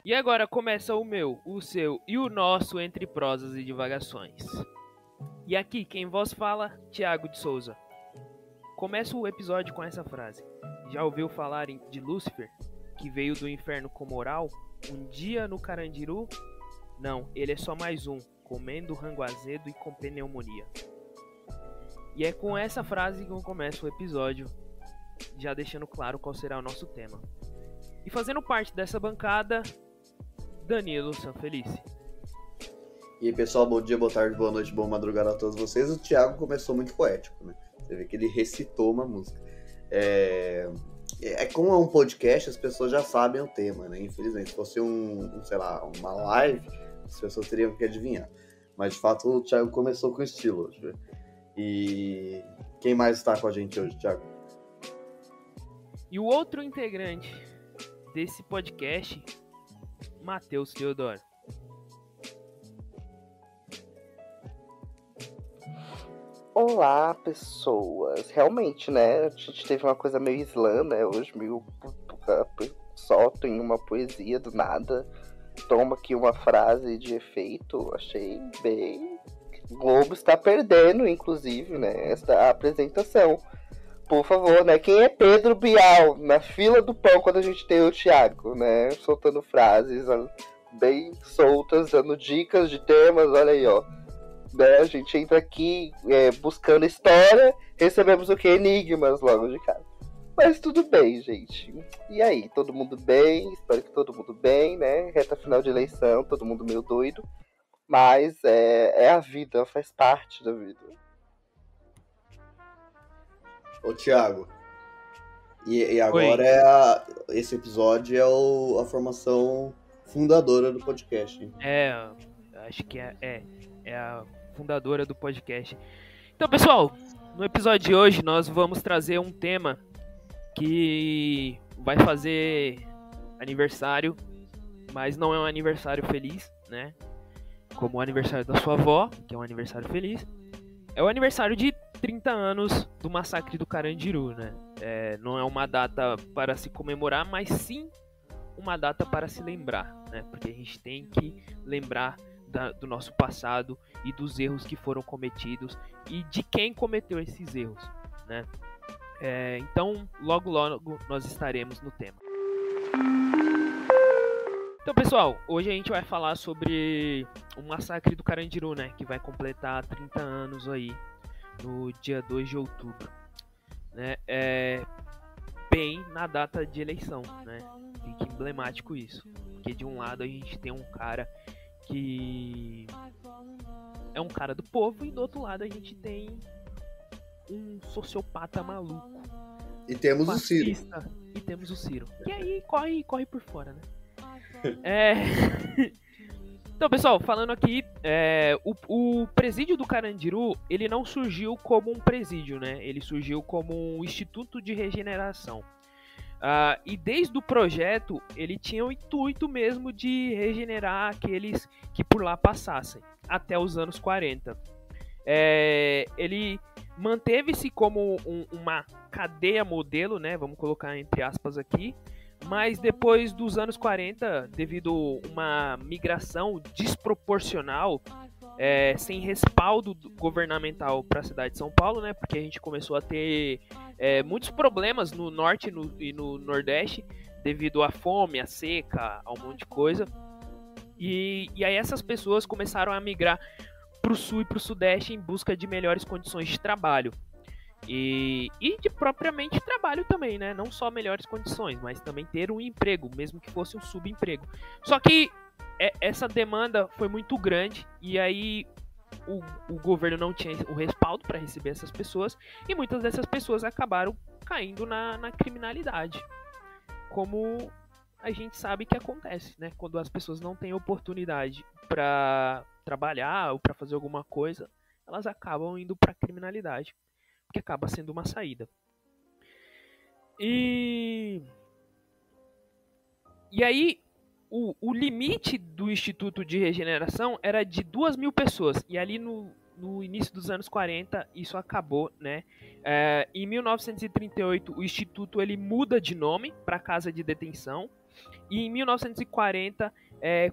E agora começa o meu, o seu e o nosso Entre Prosas e Divagações. E aqui quem vos fala, Thiago de Souza. Começa o episódio com essa frase. Já ouviu falar de Lúcifer, que veio do inferno com moral? Um dia no Carandiru? Não, ele é só mais um, comendo rango azedo e com pneumonia. E é com essa frase que eu começo o episódio, já deixando claro qual será o nosso tema. E fazendo parte dessa bancada, Danilo Sanfelice. E aí, pessoal, bom dia, boa tarde, boa noite, boa madrugada a todos vocês. O Thiago começou muito poético, né? Você vê que ele recitou uma música. Como é um podcast, as pessoas já sabem o tema, né? Infelizmente, se fosse uma live, as pessoas teriam que adivinhar. Mas, de fato, o Thiago começou com estilo hoje, né? E quem mais está com a gente hoje, Thiago? E o outro integrante desse podcast, Matheus Teodoro. Olá, pessoas. Realmente, né? A gente teve uma coisa meio slam, né? Hoje, meio solto em uma poesia do nada. Toma aqui uma frase de efeito. Achei bem... O Globo está perdendo, inclusive, né? Esta apresentação. Por favor, né? Quem é Pedro Bial na fila do pão quando a gente tem o Thiago, né? Soltando frases bem soltas, dando dicas de temas. Olha aí, ó. Né? A gente entra aqui buscando história, recebemos o que? Enigmas logo de cara. Mas tudo bem, gente. E aí, todo mundo bem? Espero que todo mundo bem, né? Reta final de eleição, todo mundo meio doido. Mas é a vida, faz parte da vida. Ô, Thiago, e agora esse episódio é a formação fundadora do podcast, hein? Acho que é a fundadora do podcast. Então, pessoal, no episódio de hoje nós vamos trazer um tema que vai fazer aniversário, mas não é um aniversário feliz, né? Como o aniversário da sua avó, que é um aniversário feliz. É o aniversário de 30 anos do massacre do Carandiru, né? Não é uma data para se comemorar, mas sim uma data para se lembrar, né? Porque a gente tem que lembrar do nosso passado e dos erros que foram cometidos e de quem cometeu esses erros, né? Então, logo nós estaremos no tema. Então, pessoal, hoje a gente vai falar sobre o massacre do Carandiru, né? Que vai completar 30 anos aí, no dia 2 de outubro, né? Bem na data de eleição, né? Fica emblemático isso. Porque de um lado a gente tem um cara que é um cara do povo e do outro lado a gente tem um sociopata maluco. E temos fascista, o Ciro. E temos o Ciro. E aí corre por fora, né? Então, pessoal, falando aqui, o presídio do Carandiru, ele não surgiu como um presídio, né? Ele surgiu como um instituto de regeneração. E desde o projeto, ele tinha o intuito mesmo de regenerar aqueles que por lá passassem, até os anos 40. Ele manteve-se como uma cadeia modelo, né? Vamos colocar entre aspas aqui. Mas depois dos anos 40, devido a uma migração desproporcional, sem respaldo governamental para a cidade de São Paulo, né? Porque a gente começou a ter muitos problemas no norte e no nordeste, devido à fome, à seca, a um monte de coisa. E aí essas pessoas começaram a migrar para o sul e para o sudeste em busca de melhores condições de trabalho. E de propriamente trabalho também, né? Não só melhores condições, mas também ter um emprego, mesmo que fosse um subemprego. Só que essa demanda foi muito grande e aí o governo não tinha o respaldo para receber essas pessoas e muitas dessas pessoas acabaram caindo na criminalidade. Como a gente sabe que acontece, né? Quando as pessoas não têm oportunidade para trabalhar ou para fazer alguma coisa, elas acabam indo para criminalidade, que acaba sendo uma saída. E aí, o limite do Instituto de Regeneração era de 2.000 pessoas. E ali no início dos anos 40, isso acabou, né? Em 1938, o Instituto ele muda de nome para Casa de Detenção. E em 1940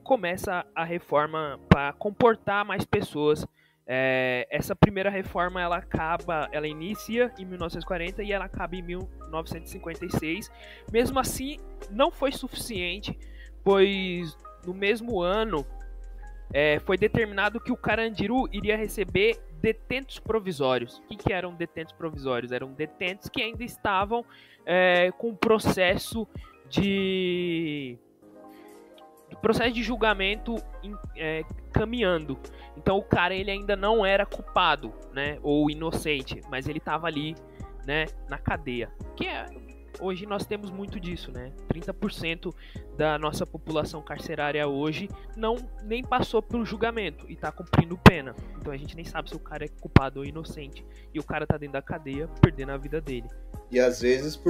começa a reforma para comportar mais pessoas. Essa primeira reforma ela inicia em 1940 e ela acaba em 1956. Mesmo assim, não foi suficiente, pois no mesmo ano foi determinado que o Carandiru iria receber detentos provisórios. O que eram detentos provisórios? Eram detentos que ainda estavam com o processo de julgamento caminhando. Então o cara ele ainda não era culpado, né, ou inocente, mas ele estava ali, né, na cadeia. Hoje nós temos muito disso, né? 30% da nossa população carcerária hoje nem passou pelo julgamento e está cumprindo pena. Então a gente nem sabe se o cara é culpado ou inocente. E o cara tá dentro da cadeia, perdendo a vida dele. E às vezes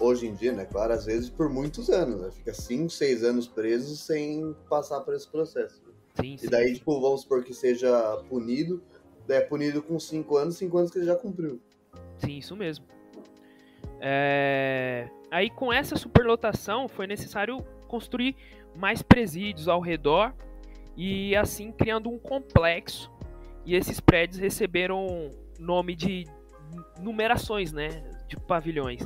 hoje em dia, né, claro, às vezes por muitos anos, né? Fica 5, 6 anos preso sem passar por esse processo. Sim, e daí, tipo, vamos supor que seja punido, punido com 5 anos que ele já cumpriu. Sim, isso mesmo. Aí com essa superlotação foi necessário construir mais presídios ao redor e assim criando um complexo, e esses prédios receberam nome de numerações, né, de pavilhões.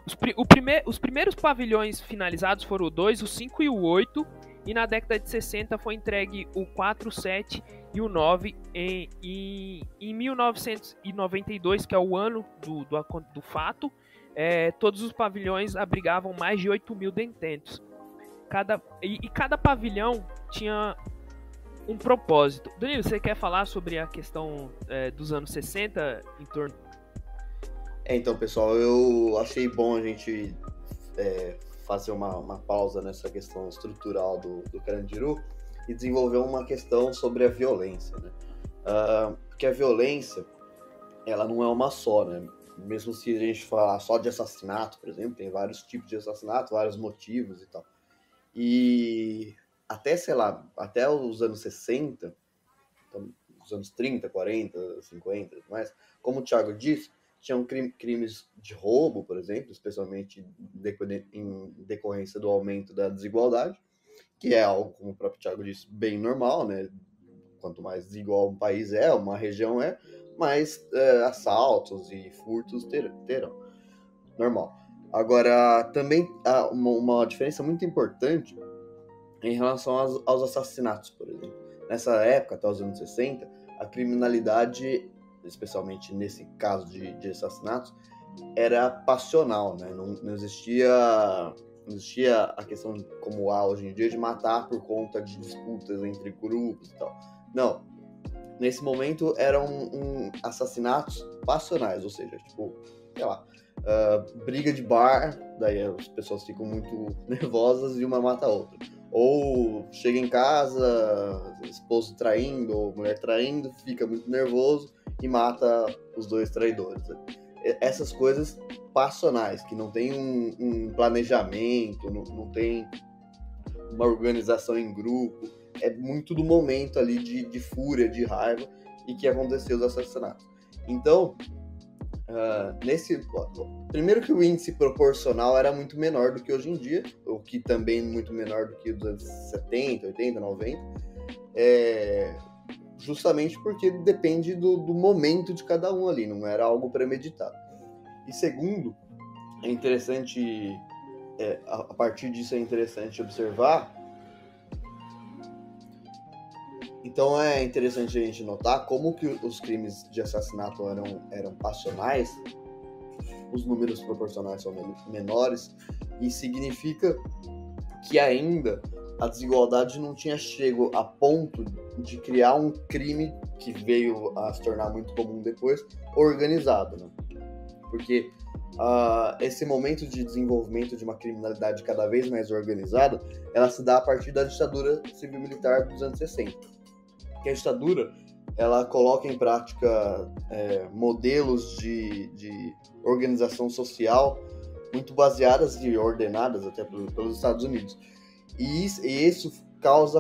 Os primeiros pavilhões finalizados foram o 2, o 5 e o 8, e na década de 60 foi entregue o 4, o 7 e o 9 em 1992, que é o ano do fato. Todos os pavilhões abrigavam mais de 8 mil detentos. Cada pavilhão tinha um propósito. Danilo, você quer falar sobre a questão dos anos 60 em torno? Então, pessoal, eu achei bom a gente fazer uma pausa nessa questão estrutural do Carandiru e desenvolver uma questão sobre a violência, né? Porque a violência, ela não é uma só, né? Mesmo se a gente falar só de assassinato, por exemplo, tem vários tipos de assassinato, vários motivos e tal. E até, sei lá, até os anos 60, então, os anos 30, 40, 50, mais, como o Thiago disse, tinham crimes de roubo, por exemplo, especialmente em decorrência do aumento da desigualdade, que é algo, como o próprio Thiago disse, bem normal, né? Quanto mais desigual um país uma região mais assaltos e furtos terão. Normal. Agora, também há uma diferença muito importante em relação aos assassinatos, por exemplo. Nessa época, até os anos 60, a criminalidade, especialmente nesse caso de assassinatos, era passional, né? Não existia a questão como há hoje em dia de matar por conta de disputas entre grupos e tal. Não. Nesse momento eram assassinatos passionais, ou seja, tipo, sei lá, briga de bar, daí as pessoas ficam muito nervosas e uma mata a outra. Ou chega em casa, esposo traindo ou mulher traindo, fica muito nervoso e mata os dois traidores. Essas coisas passionais, que não tem um planejamento, não tem uma organização em grupo, é muito do momento ali de fúria, de raiva, e que aconteceu os assassinatos. Então, primeiro que o índice proporcional era muito menor do que hoje em dia, o que também é muito menor do que os anos 70, 80, 90, justamente porque depende do momento de cada um ali, não era algo premeditado. E segundo, é interessante, a partir disso é interessante observar. Então é interessante a gente notar como que os crimes de assassinato eram passionais, os números proporcionais são menores, e significa que ainda a desigualdade não tinha chegado a ponto de criar um crime que veio a se tornar muito comum depois, organizado, né? Porque esse momento de desenvolvimento de uma criminalidade cada vez mais organizada, ela se dá a partir da ditadura civil-militar dos anos 60. Que a ditadura, ela coloca em prática modelos de organização social muito baseadas e ordenadas até pelos Estados Unidos. E isso causa,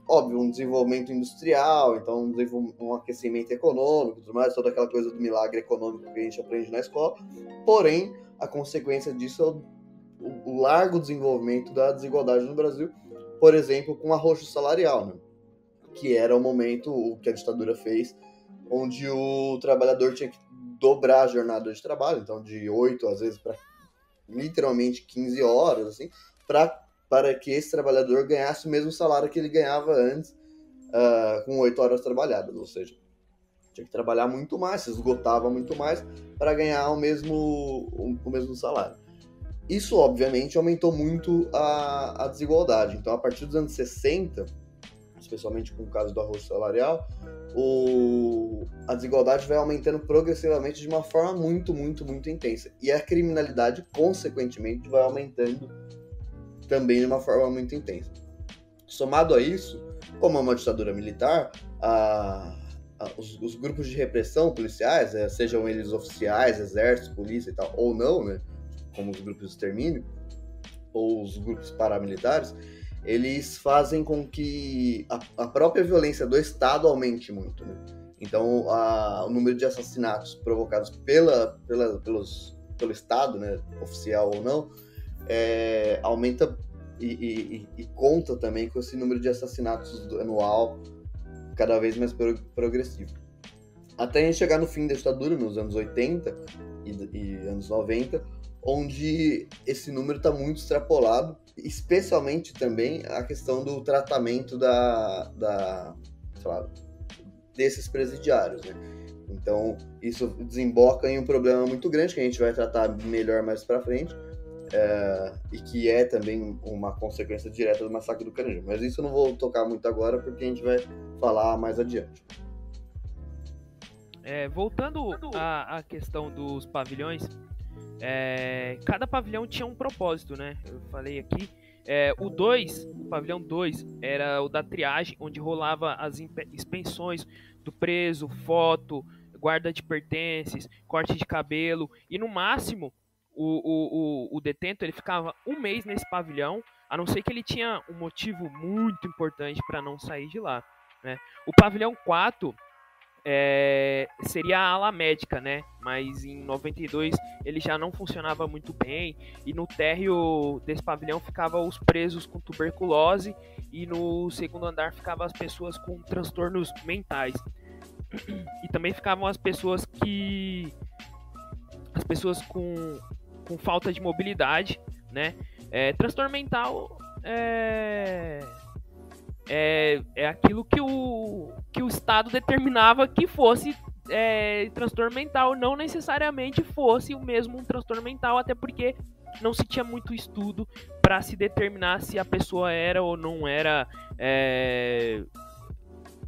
óbvio, um desenvolvimento industrial, então um aquecimento econômico, tudo mais, toda aquela coisa do milagre econômico que a gente aprende na escola. Porém, a consequência disso o largo desenvolvimento da desigualdade no Brasil, por exemplo, com o arroxo salarial, né? Que era o momento que a ditadura fez, onde o trabalhador tinha que dobrar a jornada de trabalho, então de 8 às vezes para literalmente 15 horas, assim, para que esse trabalhador ganhasse o mesmo salário que ele ganhava antes, com 8 horas trabalhadas, ou seja, tinha que trabalhar muito mais, se esgotava muito mais para ganhar o mesmo salário. Isso, obviamente, aumentou muito a desigualdade. Então, a partir dos anos 60, especialmente com o caso do arroxo salarial, a desigualdade vai aumentando progressivamente de uma forma muito, muito, muito intensa. E a criminalidade, consequentemente, vai aumentando também de uma forma muito intensa. Somado a isso, como é uma ditadura militar, os grupos de repressão policiais, sejam eles oficiais, exército, polícia e tal, ou não, né, como os grupos de extermínio, ou os grupos paramilitares, eles fazem com que a própria violência do Estado aumente muito, né? Então, o número de assassinatos provocados pelo Estado, né, oficial ou não, aumenta e conta também com esse número de assassinatos anual cada vez mais progressivo. Até a gente chegar no fim da ditadura, nos anos 80 e anos 90, onde esse número está muito extrapolado, especialmente também a questão do tratamento desses presidiários, né? Então, isso desemboca em um problema muito grande, que a gente vai tratar melhor mais para frente, e que é também uma consequência direta do massacre do Carandiru. Mas isso eu não vou tocar muito agora, porque a gente vai falar mais adiante. Voltando à questão dos pavilhões, cada pavilhão tinha um propósito, né? Eu falei aqui. O pavilhão 2, era o da triagem, onde rolava as inspeções do preso, foto, guarda de pertences, corte de cabelo, e no máximo o detento ele ficava um mês nesse pavilhão, a não ser que ele tinha um motivo muito importante para não sair de lá, né? O pavilhão 4 seria a ala médica, né? Mas em 92 ele já não funcionava muito bem, e no térreo desse pavilhão ficavam os presos com tuberculose, e no segundo andar ficavam as pessoas com transtornos mentais, e também ficavam as pessoas com falta de mobilidade, né? Transtorno mental é aquilo que o Estado determinava que fosse transtorno mental, não necessariamente fosse o mesmo um transtorno mental, até porque não se tinha muito estudo para se determinar se a pessoa era ou não era,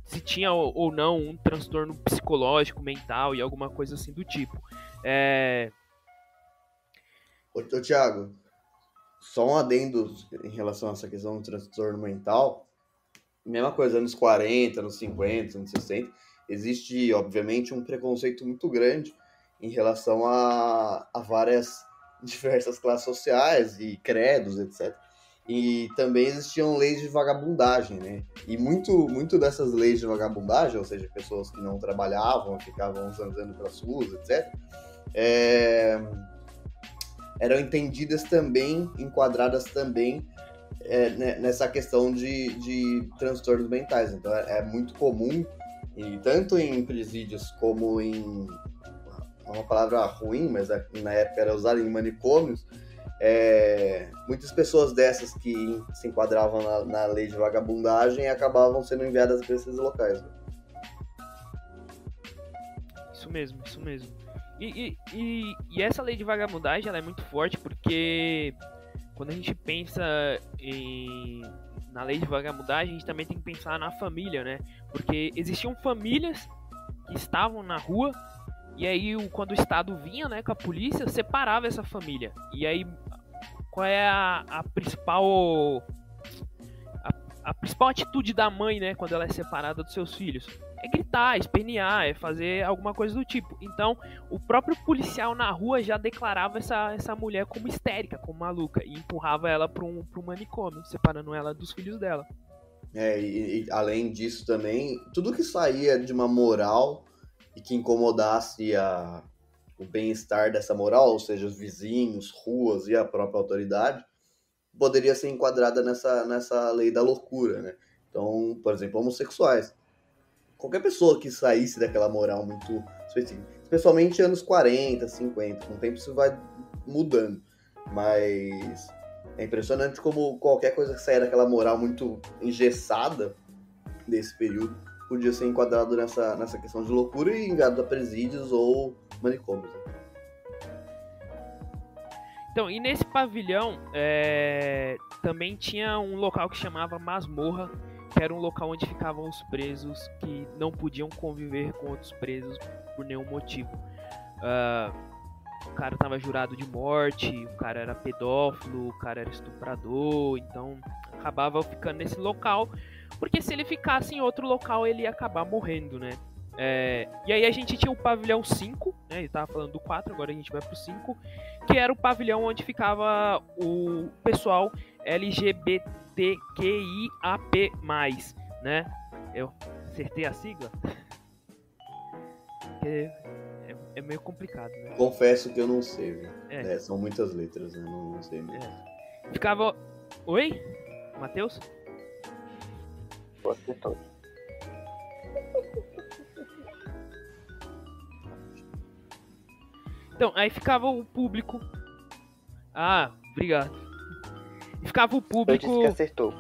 se tinha ou não um transtorno psicológico, mental e alguma coisa assim do tipo. Ô, Thiago, só um adendo em relação a essa questão do transtorno mental. Mesma coisa, anos 40, anos 50, anos 60, existe, obviamente, um preconceito muito grande em relação a diversas classes sociais e credos, etc. E também existiam leis de vagabundagem, né? E muito dessas leis de vagabundagem, ou seja, pessoas que não trabalhavam, ficavam zanzando pelas ruas, etc., eram entendidas também, enquadradas também nessa questão de transtornos mentais. Então é muito comum, e tanto em presídios como em, uma palavra ruim, mas na época era usada, em manicômios, muitas pessoas dessas que se enquadravam na lei de vagabundagem acabavam sendo enviadas para esses locais. Né? Isso mesmo. E essa lei de vagabundagem ela é muito forte, porque quando a gente pensa na lei de vagabundagem, a gente também tem que pensar na família, né? Porque existiam famílias que estavam na rua, e aí quando o Estado vinha, né, com a polícia, separava essa família. E aí, qual é a principal atitude da mãe, né, quando ela é separada dos seus filhos? É gritar, espernear, é fazer alguma coisa do tipo. Então, o próprio policial na rua já declarava essa mulher como histérica, como maluca, e empurrava ela para um manicômio, separando ela dos filhos dela. E além disso também, tudo que saía de uma moral e que incomodasse o bem-estar dessa moral, ou seja, os vizinhos, ruas e a própria autoridade, poderia ser enquadrada nessa lei da loucura, né? Então, por exemplo, homossexuais. Qualquer pessoa que saísse daquela moral muito específica, especialmente anos 40, 50, com o tempo isso vai mudando, mas é impressionante como qualquer coisa que sair daquela moral muito engessada desse período podia ser enquadrado nessa questão de loucura e enviado a presídios ou manicômios. Então, e nesse pavilhão também tinha um local que chamava masmorra, que era um local onde ficavam os presos que não podiam conviver com outros presos por nenhum motivo. O cara estava jurado de morte, o cara era pedófilo, o cara era estuprador, então acabava ficando nesse local, porque se ele ficasse em outro local ele ia acabar morrendo, né? E aí a gente tinha o pavilhão 5, né? Ele tava falando do 4, agora a gente vai pro 5, que era o pavilhão onde ficava o pessoal LGBTQIAP+, né? Eu acertei a sigla? É meio complicado, né? Confesso que eu não sei, viu? São muitas letras, né? Não sei mesmo. Ficava... Oi? Matheus? Pode ser todo. Então, aí ficava o público... Ah, obrigado. Ficava o público... Eu disse que acertou.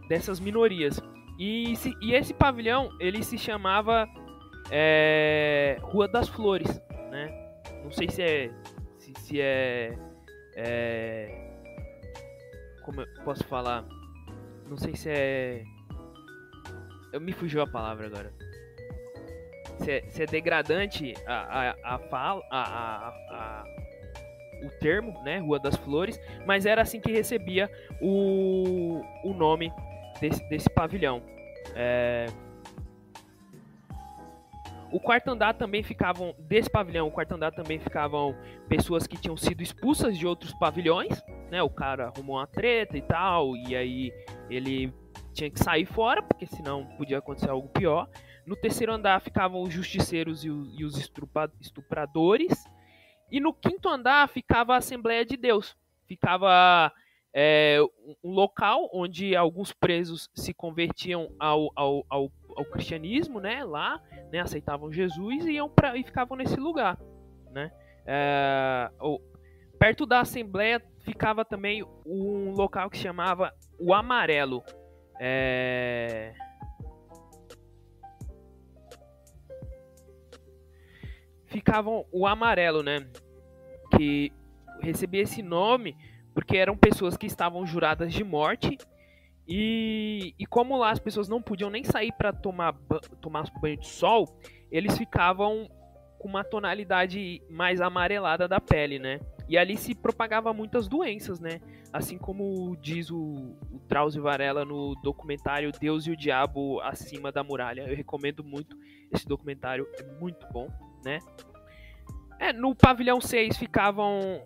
Dessas minorias. E esse pavilhão, ele se chamava Rua das Flores, né? Não sei se é... Como eu posso falar? Não sei se é... Me fugiu a palavra agora. Se é degradante o termo, né? Rua das Flores, mas era assim que recebia o nome desse pavilhão. O quarto andar também ficavam, desse pavilhão, o quarto andar também ficavam pessoas que tinham sido expulsas de outros pavilhões, né? O cara arrumou uma treta e tal, e aí ele tinha que sair fora, porque senão podia acontecer algo pior. No terceiro andar ficavam os justiceiros e os estupradores. E no quinto andar ficava a Assembleia de Deus. Ficava um local onde alguns presos se convertiam ao cristianismo, né? Lá, né? Aceitavam Jesus e ficavam nesse lugar, né? Perto da Assembleia ficava também um local que se chamava o Amarelo. Ficavam o Amarelo, né? Que recebia esse nome porque eram pessoas que estavam juradas de morte e como lá as pessoas não podiam nem sair para tomar banho de sol, eles ficavam com uma tonalidade mais amarelada da pele, né? E ali se propagava muitas doenças, né? Assim como diz o Drauzio Varela no documentário Deus e o Diabo Acima da Muralha. Eu recomendo muito esse documentário, é muito bom, né? No pavilhão 6 ficavam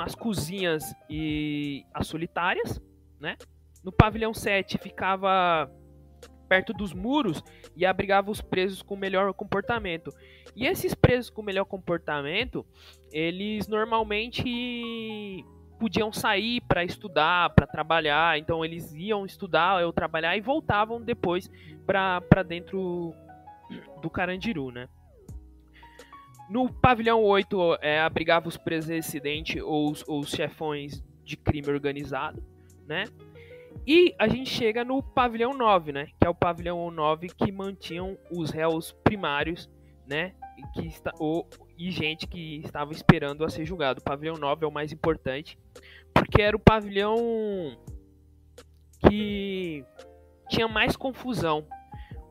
as cozinhas e as solitárias, né? No pavilhão 7 ficava perto dos muros e abrigava os presos com melhor comportamento. E esses presos com melhor comportamento, eles normalmente podiam sair para estudar, para trabalhar. Então eles iam estudar ou trabalhar e voltavam depois para dentro do Carandiru, né? No pavilhão 8 abrigava os presos residentes ou os chefões de crime organizado, né? E a gente chega no pavilhão 9, né? Que é o pavilhão 9 que mantinham os réus primários, né? E gente que estava esperando a ser julgado. O pavilhão 9 é o mais importante, porque era o pavilhão que tinha mais confusão.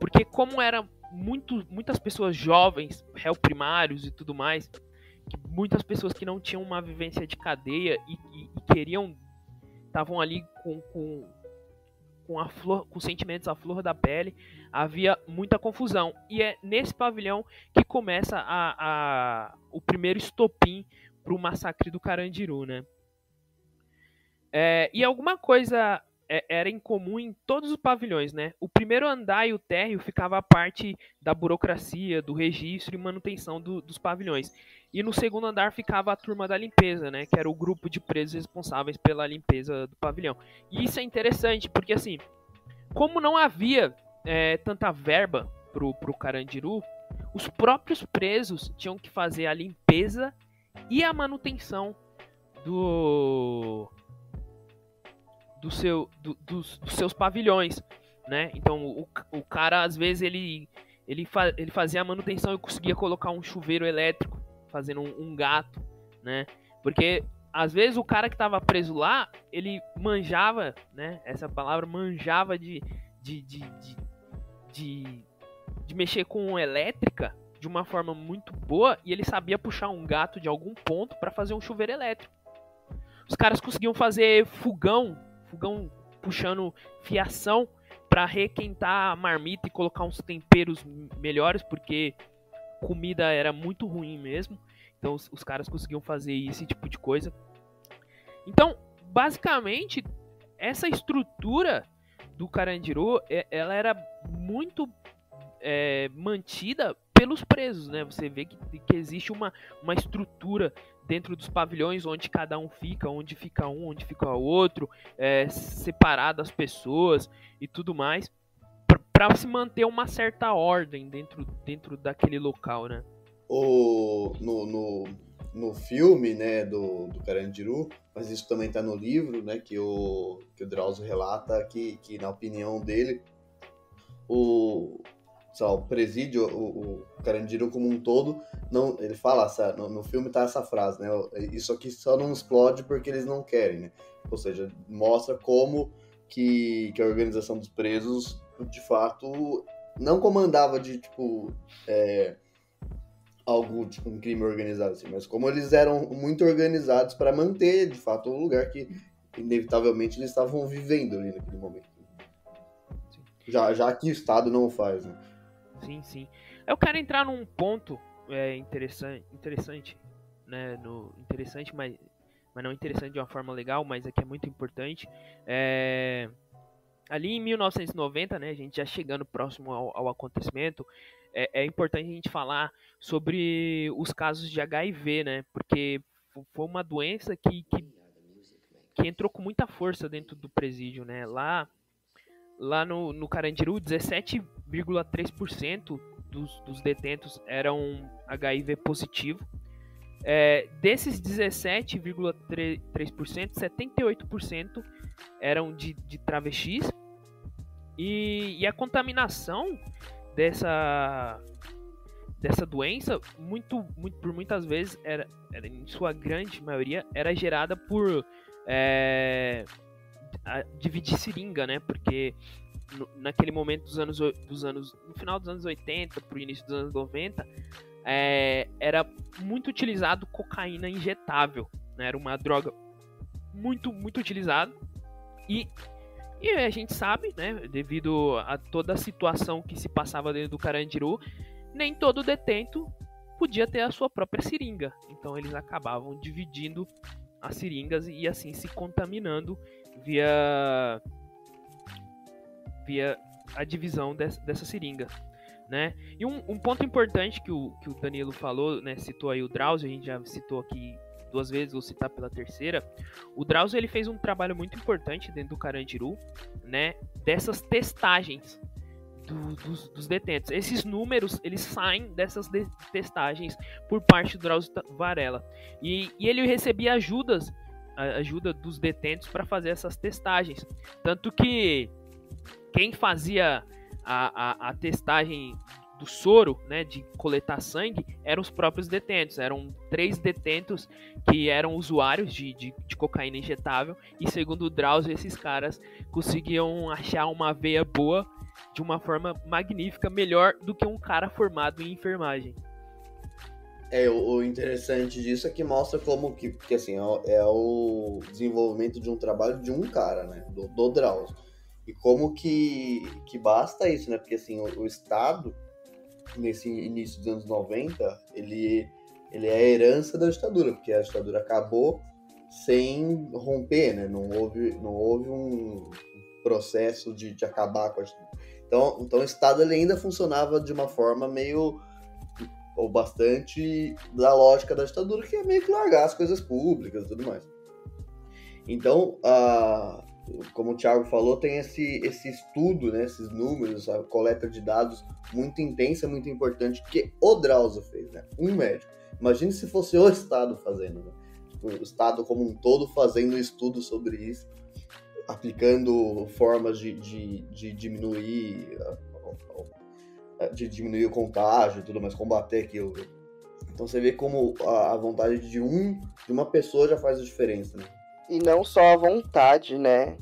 Porque como era muitas pessoas jovens, réu primários e tudo mais, muitas pessoas que não tinham uma vivência de cadeia e queriam, estavam ali com sentimentos à flor da pele, havia muita confusão. E é nesse pavilhão que começa o primeiro estopim para o massacre do Carandiru, né? E alguma coisa era incomum em todos os pavilhões, né? O primeiro andar e o térreo ficava a parte da burocracia, do registro e manutenção dos pavilhões. E no segundo andar ficava a turma da limpeza, né? Que era o grupo de presos responsáveis pela limpeza do pavilhão. E isso é interessante, porque assim, como não havia tanta verba pro Carandiru, os próprios presos tinham que fazer a limpeza e a manutenção dos seus pavilhões, né? Então o cara às vezes ele fazia a manutenção e conseguia colocar um chuveiro elétrico, fazendo um gato, né? Porque às vezes o cara que estava preso lá, ele manjava, né? Essa palavra manjava de mexer com elétrica de uma forma muito boa e ele sabia puxar um gato de algum ponto para fazer um chuveiro elétrico. Os caras conseguiam fazer fogão puxando fiação para requentar a marmita e colocar uns temperos melhores, porque comida era muito ruim mesmo. Então os caras conseguiam fazer esse tipo de coisa. Então, basicamente, essa estrutura do Carandiru, ela era muito mantida pelos presos, né? Você vê que existe uma estrutura dentro dos pavilhões onde cada um fica, onde fica um, onde fica o outro, separado as pessoas e tudo mais, para se manter uma certa ordem dentro daquele local, né? No filme, né, do Carandiru, mas isso também tá no livro, né, que o Drauzio relata que na opinião dele, o presídio, o Carandiru como um todo, não, ele fala, no filme tá essa frase, né, isso aqui só não explode porque eles não querem, né, ou seja, mostra como que a organização dos presos, de fato, não comandava de, tipo, algo, tipo, um crime organizado, assim, mas como eles eram muito organizados para manter, de fato, o lugar que, inevitavelmente, eles estavam vivendo ali naquele momento. Já que o Estado não o faz, né? Sim. Eu quero entrar num ponto interessante, né? Interessante, mas não interessante de uma forma legal, mas aqui é muito importante. Ali em 1990, né? A gente já chegando próximo ao acontecimento, é importante a gente falar sobre os casos de HIV, né? Porque foi uma doença que entrou com muita força dentro do presídio, né? Lá no Carandiru, 17,3% dos detentos eram HIV positivo. Desses 17,3%, 78% eram de travestis. E a contaminação dessa doença, por muitas vezes, era, em sua grande maioria, era gerada por dividir seringa, né? Porque naquele momento no final dos anos 80 pro início dos anos 90, era muito utilizado cocaína injetável, né? Era uma droga muito utilizada e a gente sabe, né, devido a toda a situação que se passava dentro do Carandiru, nem todo detento podia ter a sua própria seringa, então eles acabavam dividindo as seringas e assim se contaminando via a divisão dessa seringa, né? E um ponto importante que o Danilo falou, né, citou aí o Drauzio, a gente já citou aqui 2 vezes, vou citar pela terceira. O Drauzio, ele fez um trabalho muito importante dentro do Carandiru, né, dessas testagens dos detentos. Esses números, eles saem dessas testagens por parte do Drauzio Varela. E ele recebia ajuda dos detentos para fazer essas testagens. Tanto que quem fazia a testagem do soro, né, de coletar sangue, eram os próprios detentos. Eram 3 detentos que eram usuários de cocaína injetável. E segundo o Drauzio, esses caras conseguiam achar uma veia boa de uma forma magnífica, melhor do que um cara formado em enfermagem. O interessante disso é que mostra como que assim, é o desenvolvimento de um trabalho de um cara, né, do Drauzio. E como que basta isso, né, porque assim, o Estado, nesse início dos anos 90, ele é a herança da ditadura, porque a ditadura acabou sem romper, né, não houve um processo de acabar com a ditadura. Então o Estado ele ainda funcionava de uma forma meio, ou bastante, da lógica da ditadura, que é meio que largar as coisas públicas e tudo mais. Então, como o Thiago falou, tem esse estudo, né, esses números, a coleta de dados muito intensa, muito importante, que o Drauzio fez, né? Um médico. Imagine se fosse o Estado fazendo, né? Tipo, o Estado como um todo fazendo estudo sobre isso, aplicando formas de diminuir o contágio e tudo mais, combater aquilo. Então você vê como a vontade de uma pessoa já faz a diferença, né? E não só a vontade, né?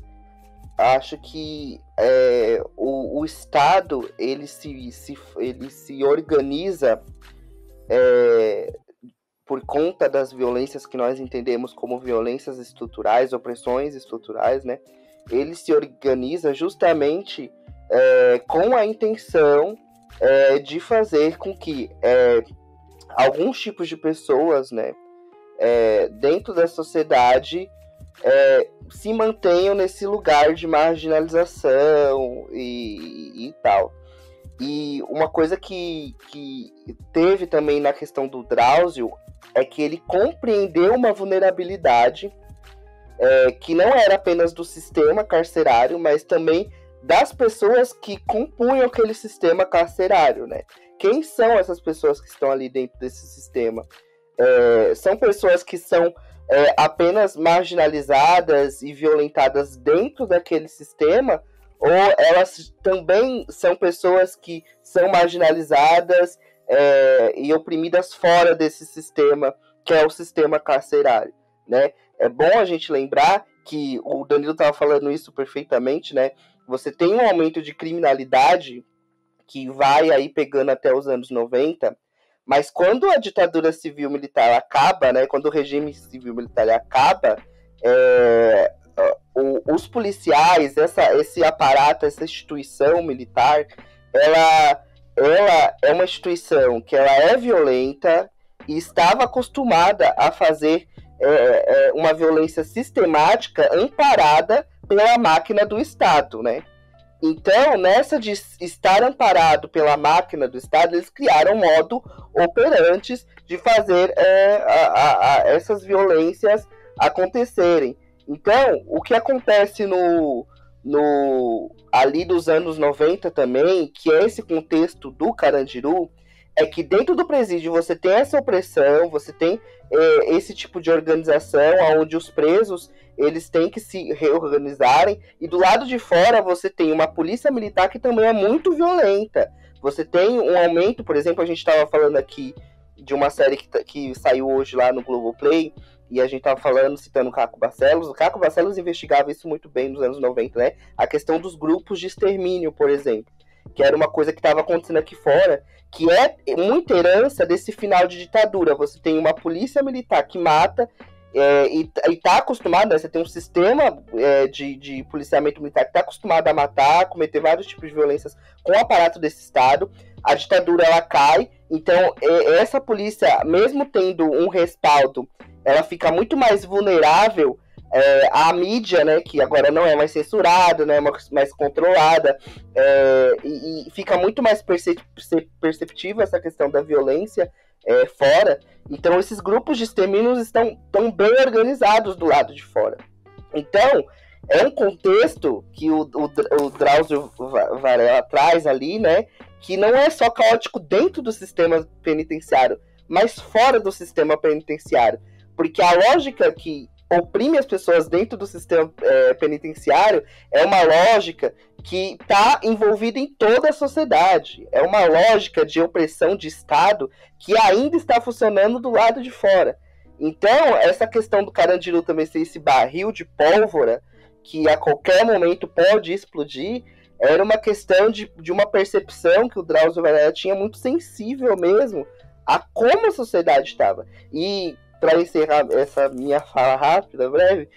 Acho que o Estado, ele se organiza por conta das violências que nós entendemos como violências estruturais, opressões estruturais, né? Ele se organiza justamente com a intenção de fazer com que alguns tipos de pessoas, né, dentro da sociedade se mantenham nesse lugar de marginalização e tal. E uma coisa que teve também na questão do Drauzio é que ele compreendeu uma vulnerabilidade que não era apenas do sistema carcerário, mas também das pessoas que compunham aquele sistema carcerário, né? Quem são essas pessoas que estão ali dentro desse sistema? São pessoas que são apenas marginalizadas e violentadas dentro daquele sistema, ou elas também são pessoas que são marginalizadas e oprimidas fora desse sistema, que é o sistema carcerário, né? É bom a gente lembrar que o Danilo estava falando isso perfeitamente, né? Você tem um aumento de criminalidade que vai aí pegando até os anos 90, mas quando a ditadura civil-militar acaba, né? Quando o regime civil-militar acaba, os policiais, esse aparato, essa instituição militar, ela é uma instituição que ela é violenta e estava acostumada a fazer uma violência sistemática amparada pela máquina do Estado, né? Então, nessa de estar amparado pela máquina do Estado, eles criaram modo operantes de fazer essas violências acontecerem. Então, o que acontece ali dos anos 90 também, que é esse contexto do Carandiru, é que dentro do presídio você tem essa opressão, você tem esse tipo de organização onde os presos eles têm que se reorganizarem, e do lado de fora você tem uma polícia militar que também é muito violenta. Você tem um aumento, por exemplo, a gente estava falando aqui de uma série que saiu hoje lá no Globoplay, e a gente estava falando, citando o Caco Barcelos. O Caco Barcelos investigava isso muito bem nos anos 90, né? A questão dos grupos de extermínio, por exemplo, que era uma coisa que estava acontecendo aqui fora, que é muita herança desse final de ditadura. Você tem uma polícia militar que mata, e está acostumado, né? Você tem um sistema de policiamento militar que está acostumado a matar, cometer vários tipos de violências com o aparato desse Estado. A ditadura, ela cai, então essa polícia, mesmo tendo um respaldo, ela fica muito mais vulnerável à mídia, né, que agora não é mais censurada, não é mais controlada, e fica muito mais perceptível essa questão da violência fora. Então esses grupos de extermínios estão tão bem organizados do lado de fora. Então é um contexto que o Drauzio Varela traz ali, né, que não é só caótico dentro do sistema penitenciário, mas fora do sistema penitenciário. Porque a lógica que oprime as pessoas dentro do sistema penitenciário é uma lógica que está envolvida em toda a sociedade. É uma lógica de opressão de Estado que ainda está funcionando do lado de fora. Então, essa questão do Carandiru também ser esse barril de pólvora que a qualquer momento pode explodir, era uma questão de uma percepção que o Drauzio Varela tinha muito sensível mesmo a como a sociedade estava. E, para encerrar essa minha fala rápida, breve,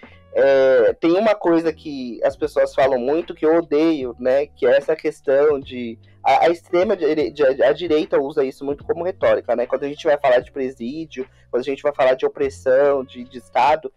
tem uma coisa que as pessoas falam muito, que eu odeio, né, que é essa questão de... A direita usa isso muito como retórica, né? Quando a gente vai falar de presídio, quando a gente vai falar de opressão, de Estado,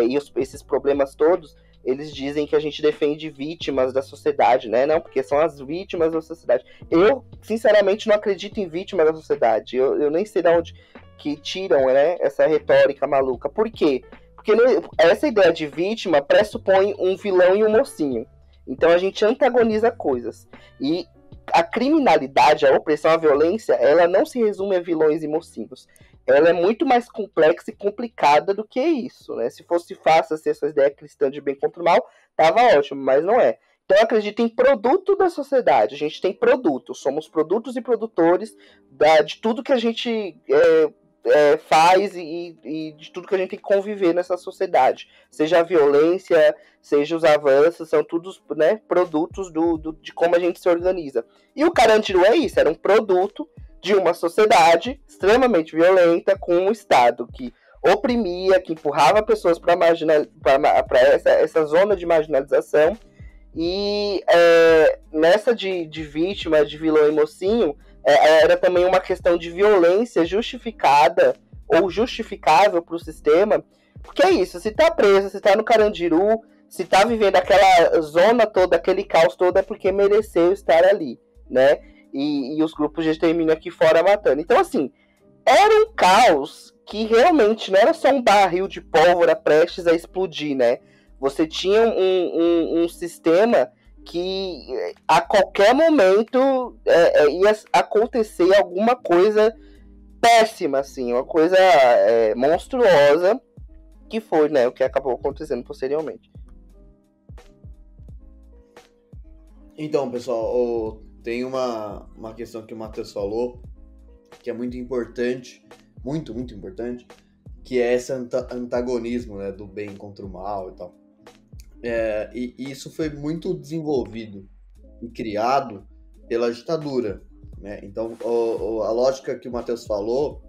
e esses problemas todos, eles dizem que a gente defende vítimas da sociedade, né? Não, porque são as vítimas da sociedade. Eu, sinceramente, não acredito em vítimas da sociedade. Eu nem sei de onde que tiram, né, essa retórica maluca. Por quê? Porque essa ideia de vítima pressupõe um vilão e um mocinho. Então a gente antagoniza coisas. E a criminalidade, a opressão, a violência, ela não se resume a vilões e mocinhos. Ela é muito mais complexa e complicada do que isso, né? Se fosse fácil assim, essa ideia cristã de bem contra o mal, tava ótimo, mas não é. Então eu acredito em produto da sociedade. A gente tem produtos, somos produtos e produtores de tudo que a gente faz e de tudo que a gente tem que conviver nessa sociedade. Seja a violência, seja os avanços, são todos, né, produtos de como a gente se organiza. E o Carandiru é isso, era um produto de uma sociedade extremamente violenta, com um Estado que oprimia, que empurrava pessoas para essa zona de marginalização. E nessa de vítima, de vilão e mocinho, era também uma questão de violência justificada ou justificável para o sistema. Porque é isso, se tá preso, se tá no Carandiru, se tá vivendo aquela zona toda, aquele caos todo, é porque mereceu estar ali, né? E os grupos de extermínio aqui fora matando. Então, assim, era um caos que realmente não era só um barril de pólvora prestes a explodir, né? Você tinha um sistema que a qualquer momento ia acontecer alguma coisa péssima, assim, uma coisa monstruosa, que foi, né, o que acabou acontecendo posteriormente. Então, pessoal, tem uma questão que o Matheus falou, que é muito importante, muito importante, que é esse antagonismo, né, do bem contra o mal e tal. E isso foi muito desenvolvido e criado pela ditadura, né? Então, a lógica que o Matheus falou,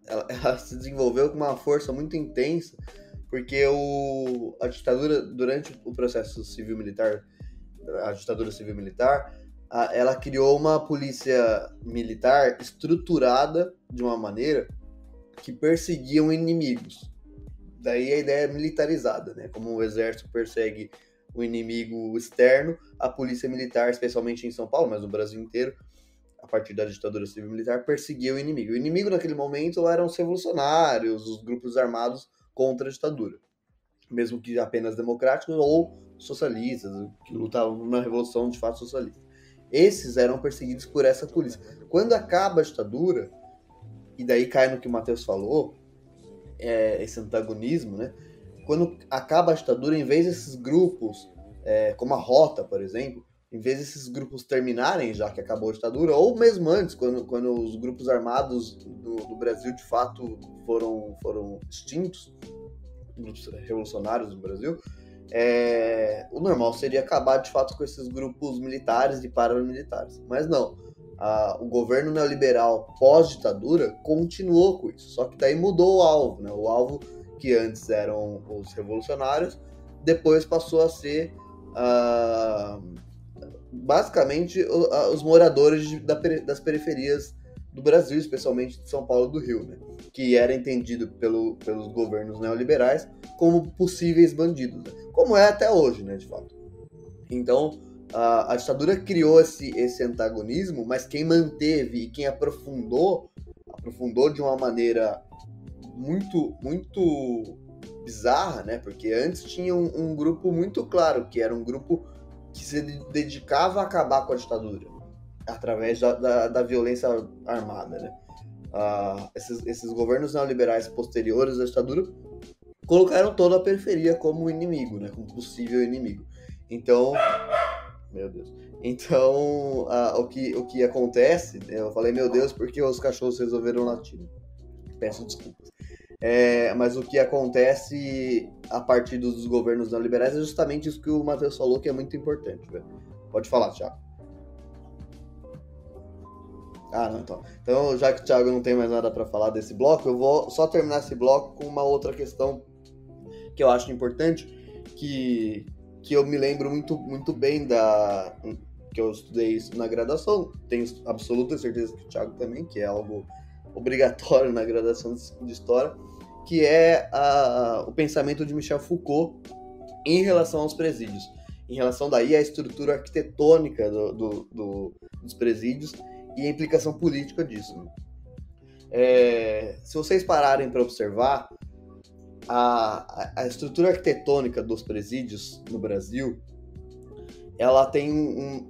ela se desenvolveu com uma força muito intensa, porque a ditadura, durante o processo civil-militar, a ditadura civil-militar, ela criou uma polícia militar estruturada de uma maneira que perseguiam inimigos. Daí a ideia é militarizada, né? Como o exército persegue o inimigo externo, a polícia militar, especialmente em São Paulo, mas no Brasil inteiro, a partir da ditadura civil-militar, perseguia o inimigo. O inimigo naquele momento eram os revolucionários, os grupos armados contra a ditadura, mesmo que apenas democráticos ou socialistas, que lutavam numa revolução de fato socialista. Esses eram perseguidos por essa polícia. Quando acaba a ditadura, e daí cai no que o Matheus falou, esse antagonismo, né? Quando acaba a ditadura, em vez desses grupos, como a Rota, por exemplo, em vez desses grupos terminarem, já que acabou a ditadura, ou mesmo antes, quando os grupos armados do Brasil de fato foram extintos, grupos revolucionários do Brasil, o normal seria acabar de fato com esses grupos militares e paramilitares. Mas não. O governo neoliberal pós-ditadura continuou com isso, só que daí mudou o alvo, né? O alvo que antes eram os revolucionários, depois passou a ser basicamente os moradores das periferias do Brasil, especialmente de São Paulo e do Rio, né? Que era entendido pelos governos neoliberais como possíveis bandidos, né? Como é até hoje, né, de fato. Então, a ditadura criou esse antagonismo, mas quem manteve e quem aprofundou de uma maneira muito bizarra, né? Porque antes tinha um grupo muito claro, que era um grupo que se dedicava a acabar com a ditadura, através da violência armada, né? Esses governos neoliberais posteriores à ditadura colocaram toda a periferia como inimigo, né? Como possível inimigo. Então... Meu Deus. Então, o que acontece, eu falei meu Deus porque os cachorros resolveram latir. Peço desculpas. Mas o que acontece a partir dos governos neoliberais é justamente isso que o Matheus falou, que é muito importante. Velho. Pode falar, Thiago. Não, então. Então, já que o Thiago não tem mais nada para falar desse bloco, eu vou só terminar esse bloco com uma outra questão que eu acho importante, que eu me lembro muito bem que eu estudei isso na graduação, tenho absoluta certeza que o Thiago também, que é algo obrigatório na graduação de História, que é o pensamento de Michel Foucault em relação aos presídios, em relação daí à estrutura arquitetônica dos presídios e a implicação política disso. Se vocês pararem para observar, a estrutura arquitetônica dos presídios no Brasil, ela tem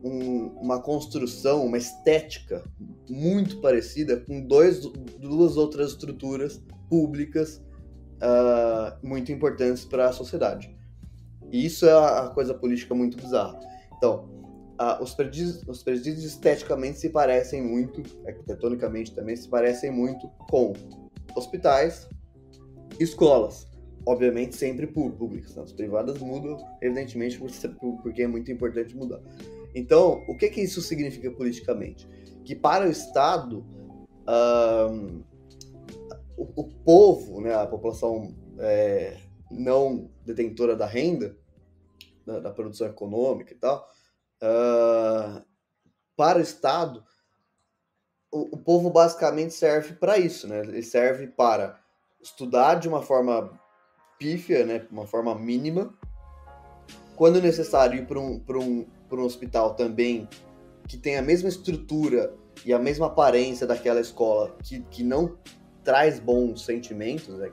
uma construção, uma estética muito parecida com duas outras estruturas públicas muito importantes para a sociedade. E isso é a coisa política muito bizarra. Então, os presídios esteticamente se parecem muito, arquitetonicamente também se parecem muito com hospitais, escolas, obviamente sempre públicas. As privadas mudam, evidentemente, porque é muito importante mudar. Então, o que isso significa politicamente? Que para o Estado, o povo, né, a população não detentora da renda, da produção econômica e tal, para o Estado, o povo basicamente serve para isso, né? Ele serve para estudar de uma forma pífia, né? Uma forma mínima. Quando necessário, ir para um hospital também que tem a mesma estrutura e a mesma aparência daquela escola que não traz bons sentimentos, né?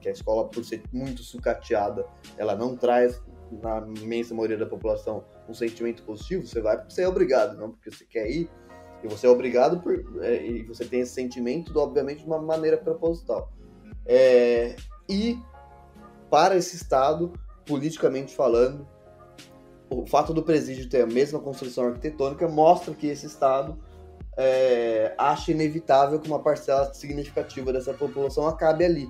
Que a escola, por ser muito sucateada, ela não traz, na imensa maioria da população, um sentimento positivo. Você vai porque você é obrigado, não porque você quer ir, e você é obrigado e você tem esse sentimento, obviamente, de uma maneira proposital. E para esse Estado, politicamente falando, o fato do presídio ter a mesma construção arquitetônica mostra que esse Estado acha inevitável que uma parcela significativa dessa população acabe ali.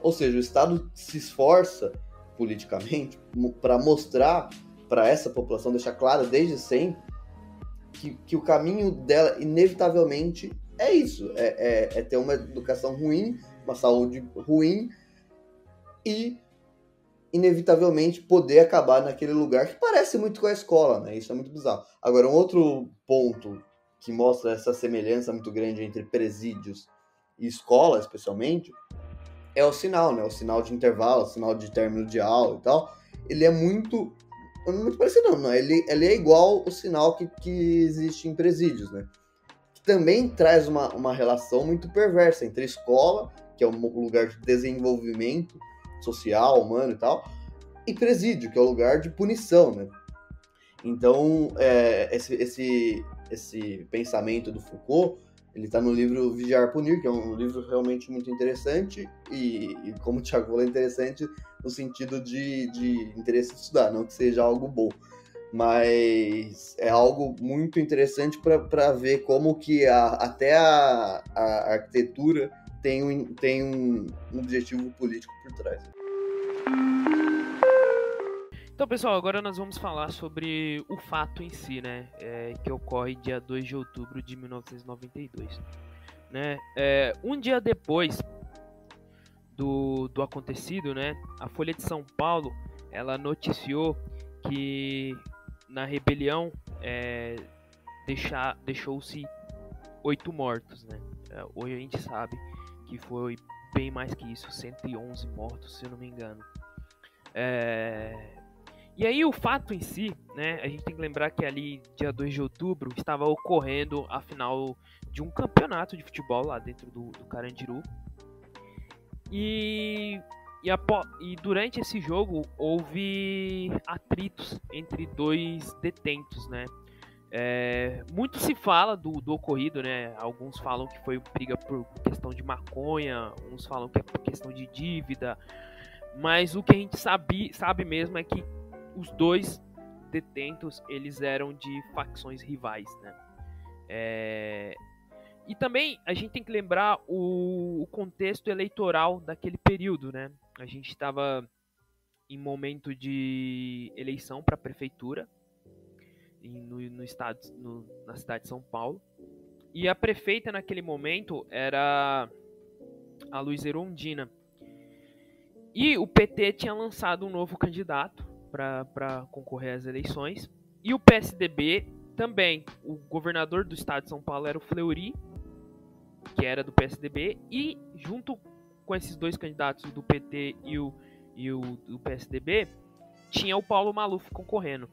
Ou seja, o Estado se esforça politicamente para mostrar para essa população, deixar claro desde sempre que o caminho dela inevitavelmente é isso, é ter uma educação ruim, uma saúde ruim e inevitavelmente poder acabar naquele lugar que parece muito com a escola, né? Isso é muito bizarro. Agora, um outro ponto que mostra essa semelhança muito grande entre presídios e escola, especialmente, é o sinal, né? O sinal de intervalo, o sinal de término de aula e tal. Ele é muito parecido, não. Ele é igual o sinal que existe em presídios, né? Que também traz uma relação muito perversa entre escola, que é um lugar de desenvolvimento social, humano e tal, e presídio, que é o lugar de punição, né? Então, esse pensamento do Foucault, ele está no livro Vigiar e Punir, que é um livro realmente muito interessante e como o Thiago falou, interessante no sentido de interesse de estudar, não que seja algo bom, mas é algo muito interessante para ver como que até a arquitetura tem um objetivo político por trás. Então, pessoal, agora nós vamos falar sobre o fato em si, né, que ocorre dia 2 de outubro de 1992. Né? Um dia depois do acontecido, né, a Folha de São Paulo, ela noticiou que na rebelião deixou-se 8 mortos. Né? Hoje a gente sabe que foi bem mais que isso, 111 mortos, se eu não me engano. E aí o fato em si, né, a gente tem que lembrar que ali, dia 2 de outubro, estava ocorrendo a final de um campeonato de futebol lá dentro do Carandiru. E durante esse jogo houve atritos entre dois detentos, né? Muito se fala do ocorrido, né? Alguns falam que foi briga por questão de maconha, uns falam que é por questão de dívida, mas o que a gente sabe mesmo é que os dois detentos, eles eram de facções rivais, né? E também a gente tem que lembrar o contexto eleitoral daquele período, né? A gente estava em momento de eleição para a prefeitura na cidade de São Paulo. E a prefeita naquele momento era a Luísa Erundina. E o PT tinha lançado um novo candidato para concorrer às eleições. E o PSDB também. O governador do estado de São Paulo era o Fleury, que era do PSDB. E junto com esses dois candidatos, do PT e o do PSDB, tinha o Paulo Maluf concorrendo.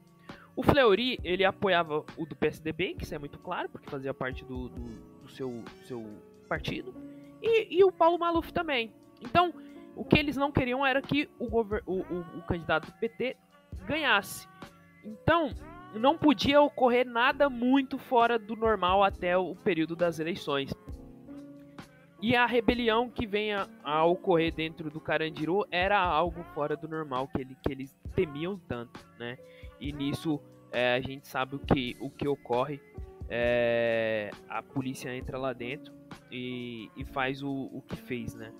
O Fleury, ele apoiava o do PSDB, que isso é muito claro, porque fazia parte do seu partido, e o Paulo Maluf também. Então, o que eles não queriam era que o candidato do PT ganhasse. Então, não podia ocorrer nada muito fora do normal até o período das eleições. E a rebelião que venha a ocorrer dentro do Carandiru era algo fora do normal, que eles temiam tanto, né? E nisso a gente sabe o que ocorre. A polícia entra lá dentro e faz o que fez, né?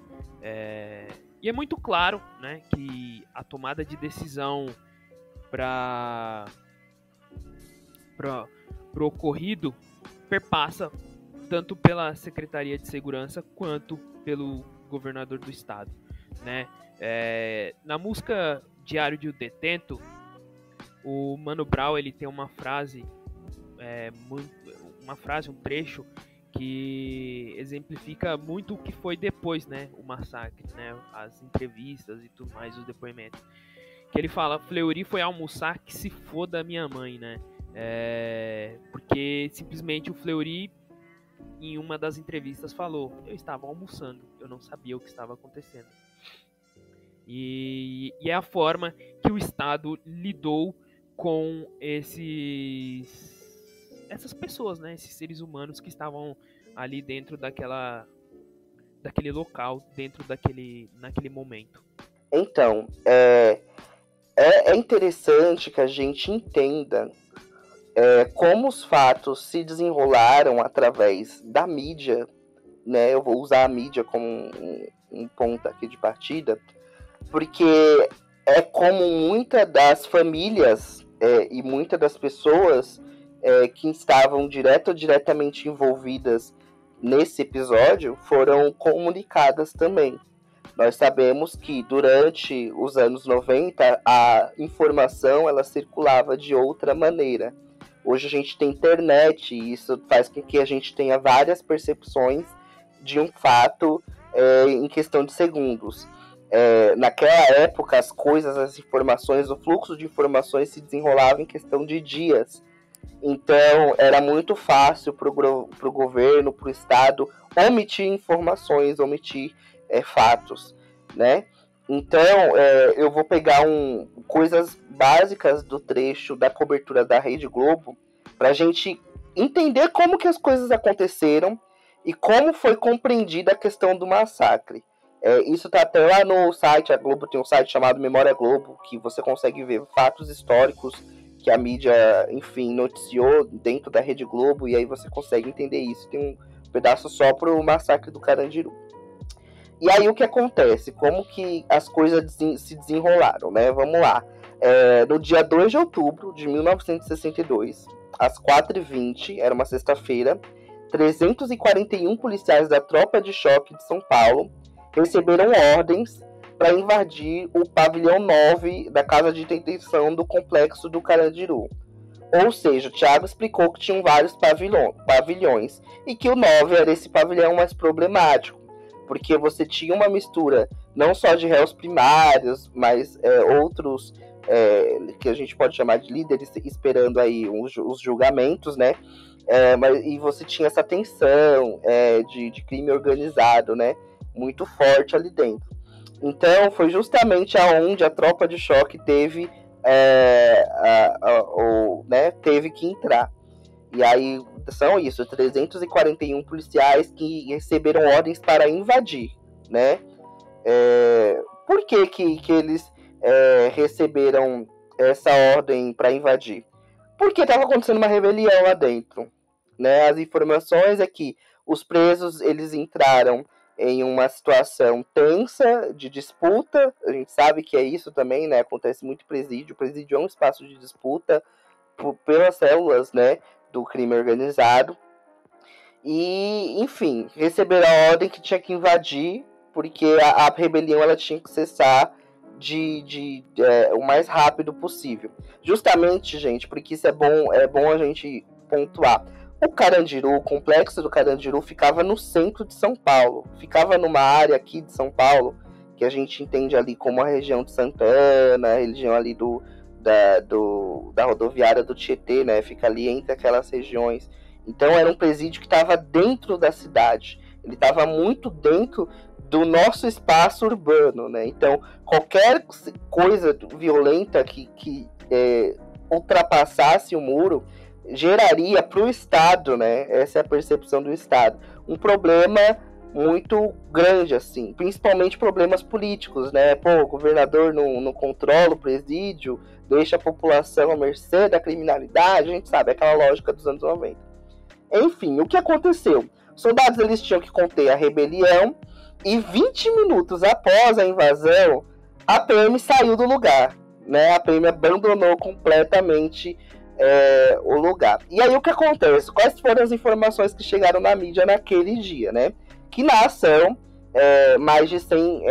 E é muito claro, né, que a tomada de decisão para o ocorrido perpassa tanto pela Secretaria de Segurança quanto pelo governador do estado, né? Na música Diário de um Detento, o Mano Brown, ele tem uma frase, um trecho que exemplifica muito o que foi depois, né, o massacre, né, as entrevistas e tudo mais, os depoimentos. Que ele fala: Fleury foi almoçar, que se foda a minha mãe, né? Porque simplesmente o Fleury, em uma das entrevistas, falou: eu estava almoçando, eu não sabia o que estava acontecendo. E é a forma que o Estado lidou com essas pessoas, né? Esses seres humanos que estavam ali dentro daquele local, naquele momento. Então, é interessante que a gente entenda como os fatos se desenrolaram através da mídia, né? Eu vou usar a mídia como um ponto aqui de partida, porque é como muitas das famílias e muitas das pessoas que estavam direto ou diretamente envolvidas nesse episódio foram comunicadas também. Nós sabemos que durante os anos 90 a informação ela circulava de outra maneira. Hoje a gente tem internet e isso faz com que a gente tenha várias percepções de um fato em questão de segundos. Naquela época as coisas, as informações, o fluxo de informações se desenrolava em questão de dias. Então era muito fácil para o governo, para o Estado omitir informações, omitir fatos, né? Então eu vou pegar coisas básicas do trecho da cobertura da Rede Globo para a gente entender como que as coisas aconteceram e como foi compreendida a questão do massacre. Isso está até lá no site, a Globo tem um site chamado Memória Globo, que você consegue ver fatos históricos que a mídia, enfim, noticiou dentro da Rede Globo, e aí você consegue entender isso. Tem um pedaço só pro massacre do Carandiru. E aí o que acontece? Como que as coisas se desenrolaram, né? Vamos lá. No dia 2 de outubro de 1962, às 4h20, era uma sexta-feira, 341 policiais da Tropa de Choque de São Paulo receberam ordens para invadir o pavilhão 9 da Casa de Detenção do Complexo do Carandiru. Ou seja, o Thiago explicou que tinham vários pavilhões e que o 9 era esse pavilhão mais problemático, porque você tinha uma mistura não só de réus primários, mas outros que a gente pode chamar de líderes esperando aí os julgamentos, né? E você tinha essa tensão de crime organizado, né? Muito forte ali dentro. Então foi justamente aonde a Tropa de Choque teve teve que entrar. E aí são isso, 341 policiais que receberam ordens para invadir, né? Por que eles receberam essa ordem para invadir? Porque estava acontecendo uma rebelião lá dentro, né? As informações é que os presos eles entraram em uma situação tensa de disputa. A gente sabe que é isso também, né? Acontece muito em presídio. O presídio é um espaço de disputa pelas células, né, do crime organizado. E, enfim, receberam a ordem que tinha que invadir, porque a rebelião ela tinha que cessar o mais rápido possível. Justamente, gente, porque isso é bom a gente pontuar. O complexo do Carandiru ficava no centro de São Paulo. Ficava numa área aqui de São Paulo, que a gente entende ali como a região de Santana, a região ali da rodoviária do Tietê, né? Fica ali entre aquelas regiões. Então era um presídio que estava dentro da cidade. Ele estava muito dentro do nosso espaço urbano, né? Então qualquer coisa violenta que ultrapassasse o muro geraria para o Estado, né? Essa é a percepção do Estado, um problema muito grande, assim, principalmente problemas políticos, né? Pô, o governador não controla o presídio, deixa a população à mercê da criminalidade, a gente sabe, aquela lógica dos anos 90. Enfim, o que aconteceu? Os soldados, eles tinham que conter a rebelião, e 20 minutos após a invasão, a PM saiu do lugar, né? A PM abandonou completamente o lugar. E aí o que acontece? Quais foram as informações que chegaram na mídia naquele dia, né? Que na ação, mais de 100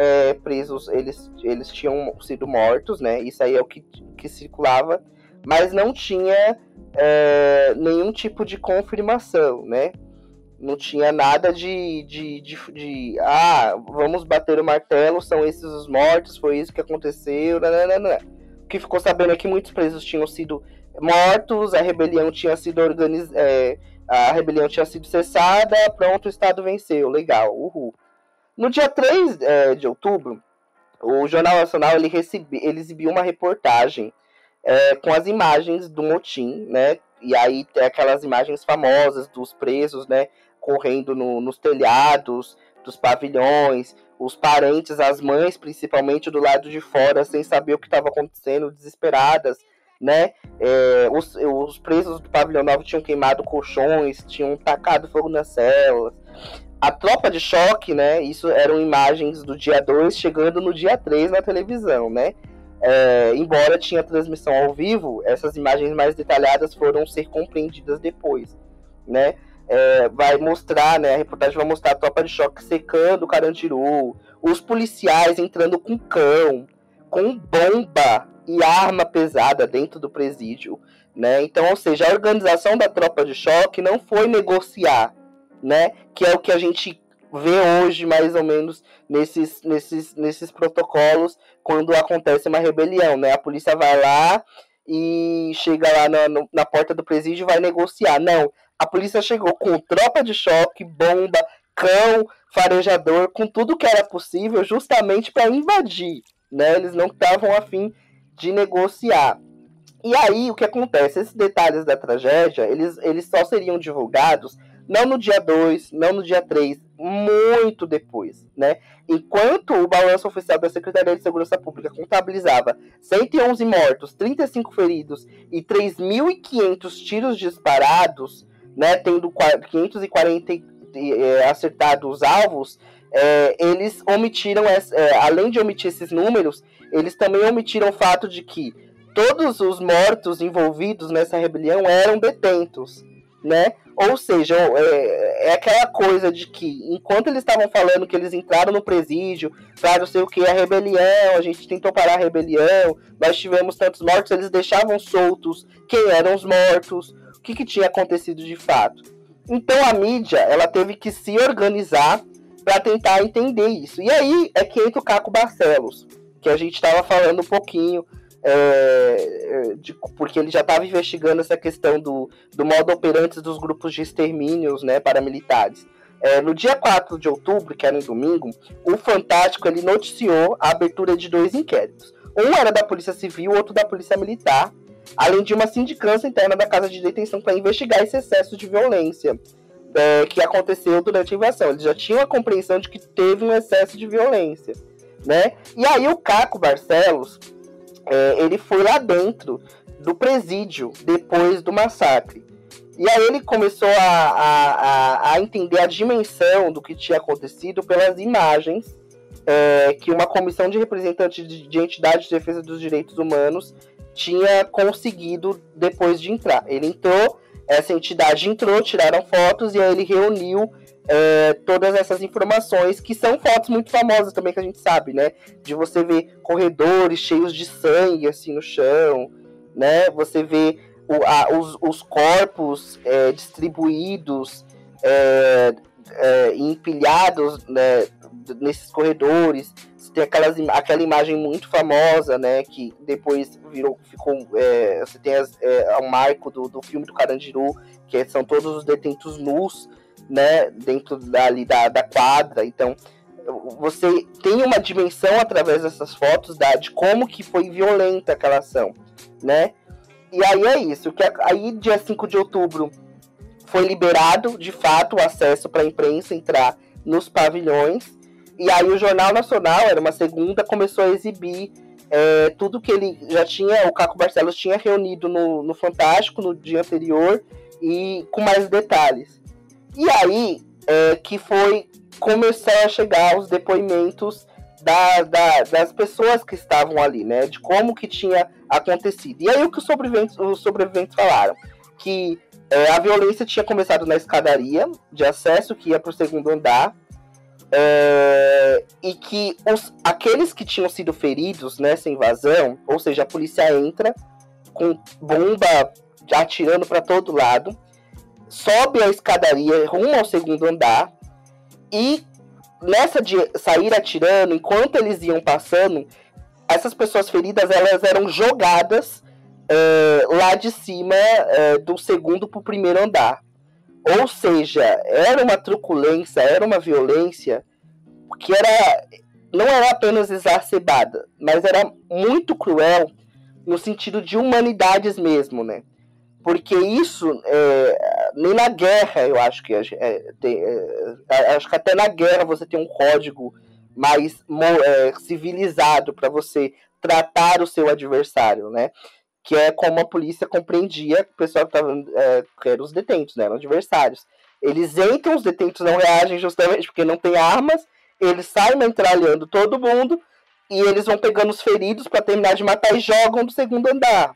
presos, eles tinham sido mortos, né? Isso aí é o que circulava, mas não tinha nenhum tipo de confirmação, né? Não tinha nada vamos bater o martelo, são esses os mortos, foi isso que aconteceu, não. O que ficou sabendo é que muitos presos tinham sido mortos, a rebelião tinha sido a rebelião tinha sido cessada, pronto, o Estado venceu, legal, uhul. No dia 3 de outubro, o Jornal Nacional ele exibiu uma reportagem com as imagens do motim, né? E aí tem aquelas imagens famosas dos presos, né? Correndo nos telhados dos pavilhões, os parentes, as mães principalmente do lado de fora, sem saber o que estava acontecendo, desesperadas, né? Os presos do pavilhão 9 tinham queimado colchões, tinham tacado fogo nas celas. A tropa de choque, né? Isso eram imagens do dia 2 chegando no dia 3 na televisão, né? Embora tinha transmissão ao vivo, essas imagens mais detalhadas foram ser compreendidas depois, né? Vai mostrar, né? A reportagem vai mostrar a tropa de choque secando o Carandiru, os policiais entrando com cão, com bomba e arma pesada dentro do presídio, né? Então, ou seja, a organização da tropa de choque não foi negociar, né? Que é o que a gente vê hoje, mais ou menos, nesses protocolos, quando acontece uma rebelião, né? A polícia vai lá e chega lá na porta do presídio e vai negociar. Não, a polícia chegou com tropa de choque, bomba, cão, farejador, com tudo que era possível, justamente para invadir, né? Eles não estavam a fim de negociar. E aí, o que acontece? Esses detalhes da tragédia, eles só seriam divulgados não no dia 2, não no dia 3, muito depois, né? Enquanto o balanço oficial da Secretaria de Segurança Pública contabilizava 111 mortos, 35 feridos e 3.500 tiros disparados, né, tendo 540 acertados alvos, eles omitiram, além de omitir esses números, eles também omitiram o fato de que todos os mortos envolvidos nessa rebelião eram detentos, né? Ou seja, é aquela coisa de que, enquanto eles estavam falando que eles entraram no presídio para não sei o que, a rebelião, a gente tentou parar a rebelião, nós tivemos tantos mortos, eles deixavam soltos quem eram os mortos, o que tinha acontecido de fato. Então a mídia, ela teve que se organizar para tentar entender isso. E aí é que entra o Caco Barcelos, que a gente estava falando um pouquinho, porque ele já estava investigando essa questão do modo operante dos grupos de extermínios, né, paramilitares. No dia 4 de outubro, que era um domingo, o Fantástico ele noticiou a abertura de 2 inquéritos. Um era da Polícia Civil, outro da Polícia Militar, além de uma sindicância interna da Casa de Detenção para investigar esse excesso de violência que aconteceu durante a invasão. Eles já tinham a compreensão de que teve um excesso de violência, né? E aí o Caco Barcelos, ele foi lá dentro do presídio depois do massacre. E aí ele começou a entender a dimensão do que tinha acontecido pelas imagens que uma comissão de representantes de entidades de defesa dos direitos humanos tinha conseguido depois de entrar. Ele entrou, essa entidade entrou, tiraram fotos e aí ele reuniu todas essas informações, que são fotos muito famosas também, que a gente sabe, né? De você ver corredores cheios de sangue, assim, no chão, né? Você vê os corpos distribuídos e empilhados, né, nesses corredores. Você tem aquela imagem muito famosa, né, que depois ficou. Você tem o marco do filme do Carandiru, que são todos os detentos nus, né, dentro da quadra. Então, você tem uma dimensão através dessas fotos de como que foi violenta aquela ação, né? E aí é isso, aí dia 5 de outubro foi liberado, de fato, o acesso para a imprensa entrar nos pavilhões, e aí o Jornal Nacional, era uma segunda, começou a exibir tudo que ele já tinha, o Caco Barcelos tinha reunido no Fantástico no dia anterior, e com mais detalhes. E aí que começou a chegar os depoimentos das pessoas que estavam ali, né? De como que tinha acontecido. E aí o que os sobreviventes falaram? Que a violência tinha começado na escadaria de acesso que ia para o segundo andar, e que aqueles que tinham sido feridos nessa invasão, ou seja, a polícia entra com bomba atirando para todo lado, sobe a escadaria rumo ao segundo andar, e nessa de sair atirando, enquanto eles iam passando, essas pessoas feridas, elas eram jogadas lá de cima do segundo para o primeiro andar. Ou seja, era uma truculência, era uma violência que não era apenas exacerbada, mas era muito cruel no sentido de humanidades mesmo, né? Porque isso, nem na guerra, eu acho que acho que até na guerra você tem um código mais civilizado para você tratar o seu adversário, né? Que é como a polícia compreendia que o pessoal que eram os detentos, né? Eram adversários. Eles entram, os detentos não reagem justamente porque não tem armas, eles saem metralhando todo mundo e eles vão pegando os feridos para terminar de matar e jogam do segundo andar.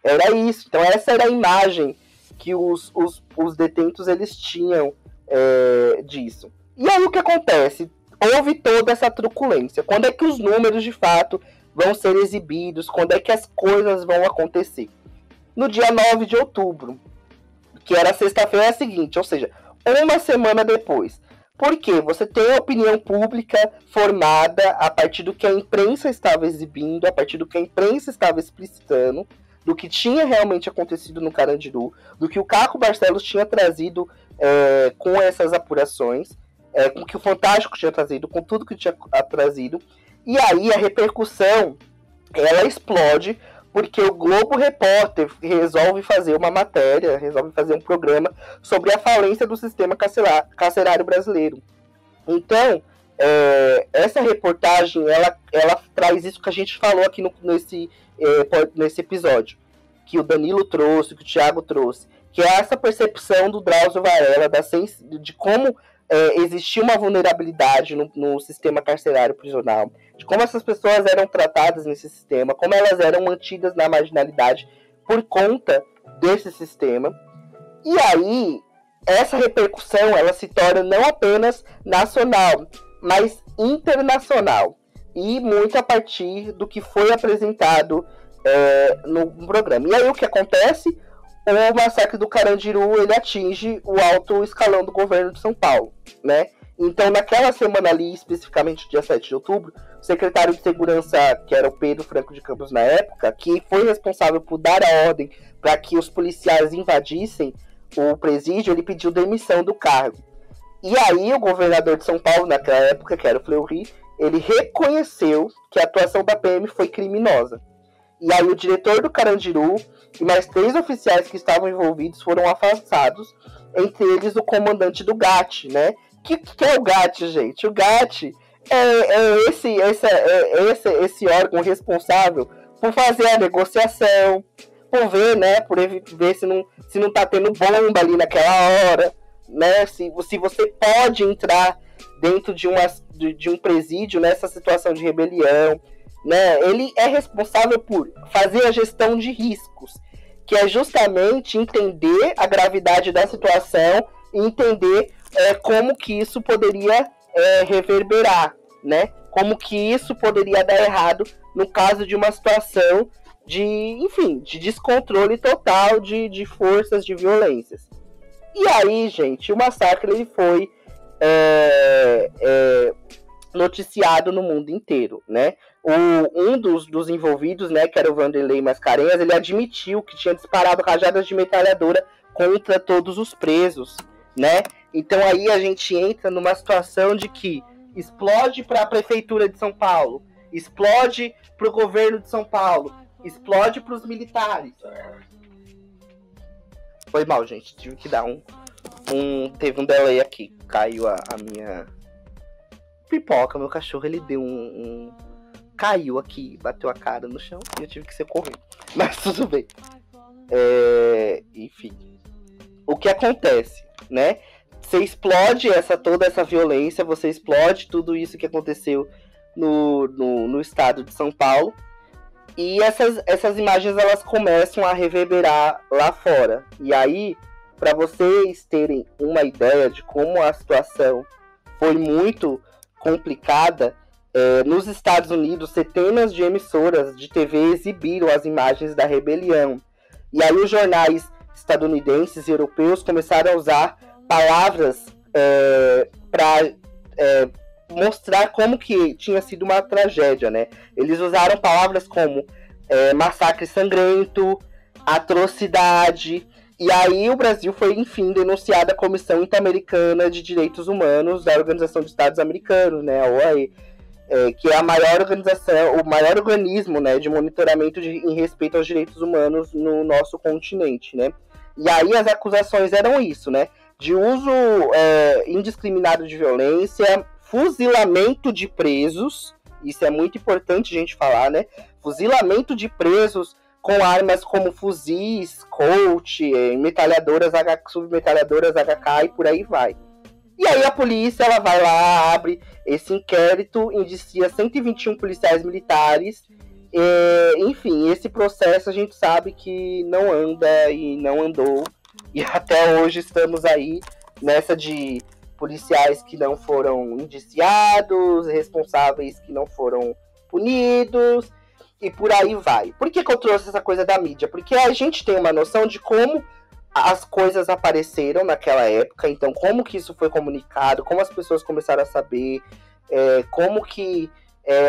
Era isso. Então essa era a imagem que os detentos eles tinham disso. E aí o que acontece? Houve toda essa truculência. Quando é que os números de fato vão ser exibidos? Quando é que as coisas vão acontecer? No dia 9 de outubro, que era sexta-feira seguinte, ou seja, uma semana depois. Porque você tem a opinião pública formada a partir do que a imprensa estava exibindo, a partir do que a imprensa estava explicitando, do que tinha realmente acontecido no Carandiru, do que o Caco Barcelos tinha trazido com essas apurações, com o que o Fantástico tinha trazido, com tudo que tinha trazido. E aí a repercussão, ela explode, porque o Globo Repórter resolve fazer uma matéria, resolve fazer um programa sobre a falência do sistema carcerário brasileiro. Então, essa reportagem, ela traz isso que a gente falou aqui nesse episódio, que o Danilo trouxe, que o Thiago trouxe, que é essa percepção do Drauzio Varela, de como existia uma vulnerabilidade no sistema carcerário prisional, de como essas pessoas eram tratadas nesse sistema, como elas eram mantidas na marginalidade por conta desse sistema. E aí, essa repercussão, ela se torna não apenas nacional, mas internacional. E muito a partir do que foi apresentado no programa. E aí o que acontece? O massacre do Carandiru, ele atinge o alto escalão do governo de São Paulo, né? Então, naquela semana ali, especificamente dia 7 de outubro, o secretário de Segurança, que era o Pedro Franco de Campos na época, que foi responsável por dar a ordem para que os policiais invadissem o presídio, ele pediu demissão do cargo. E aí, o governador de São Paulo, naquela época, que era o Fleury, ele reconheceu que a atuação da PM foi criminosa. E aí, o diretor do Carandiru e mais 3 oficiais que estavam envolvidos foram afastados, entre eles o comandante do GAT, né? Que é o GAT, gente? O GAT é esse órgão responsável por fazer a negociação, por ver, né? Por ver se não tá tendo bomba ali naquela hora, né? Se você pode entrar dentro de um presídio nessa situação de rebelião, né? Ele é responsável por fazer a gestão de riscos, que é justamente entender a gravidade da situação e entender como que isso poderia reverberar, né? Como que isso poderia dar errado no caso de uma situação enfim, de descontrole total de forças, de violências. E aí, gente, o massacre ele foi noticiado no mundo inteiro, né? Um dos envolvidos, né, que era o Vanderlei Mascarenhas, ele admitiu que tinha disparado rajadas de metralhadora contra todos os presos, né? Então aí a gente entra numa situação de que explode para a prefeitura de São Paulo, explode para o governo de São Paulo, explode para os militares. Foi mal, gente, tive que dar teve um delay aqui, caiu a minha pipoca, meu cachorro, ele deu caiu aqui, bateu a cara no chão e eu tive que socorrer. Mas tudo bem. Enfim. O que acontece, né? Você explode toda essa violência, você explode tudo isso que aconteceu no estado de São Paulo. E essas imagens, elas começam a reverberar lá fora. E aí, para vocês terem uma ideia de como a situação foi muito complicada, nos Estados Unidos, centenas de emissoras de TV exibiram as imagens da rebelião. E aí os jornais estadunidenses e europeus começaram a usar palavras para mostrar como que tinha sido uma tragédia, né? Eles usaram palavras como massacre sangrento, atrocidade. E aí o Brasil foi, enfim, denunciado à Comissão Interamericana de Direitos Humanos da Organização de Estados Americanos, né, a OAE, que é a maior organização, o maior organismo, né, de monitoramento em respeito aos direitos humanos no nosso continente, né. E aí as acusações eram isso, né, de uso indiscriminado de violência, fuzilamento de presos, isso é muito importante a gente falar, né, fuzilamento de presos com armas como fuzis, Colt, submetralhadoras HK e por aí vai. E aí a polícia, ela vai lá, abre esse inquérito, indicia 121 policiais militares. Enfim, esse processo a gente sabe que não anda e não andou. E até hoje estamos aí nessa de policiais que não foram indiciados, responsáveis que não foram punidos. E por aí vai. Por que eu trouxe essa coisa da mídia? Porque a gente tem uma noção de como as coisas apareceram naquela época, então como que isso foi comunicado, como as pessoas começaram a saber, como que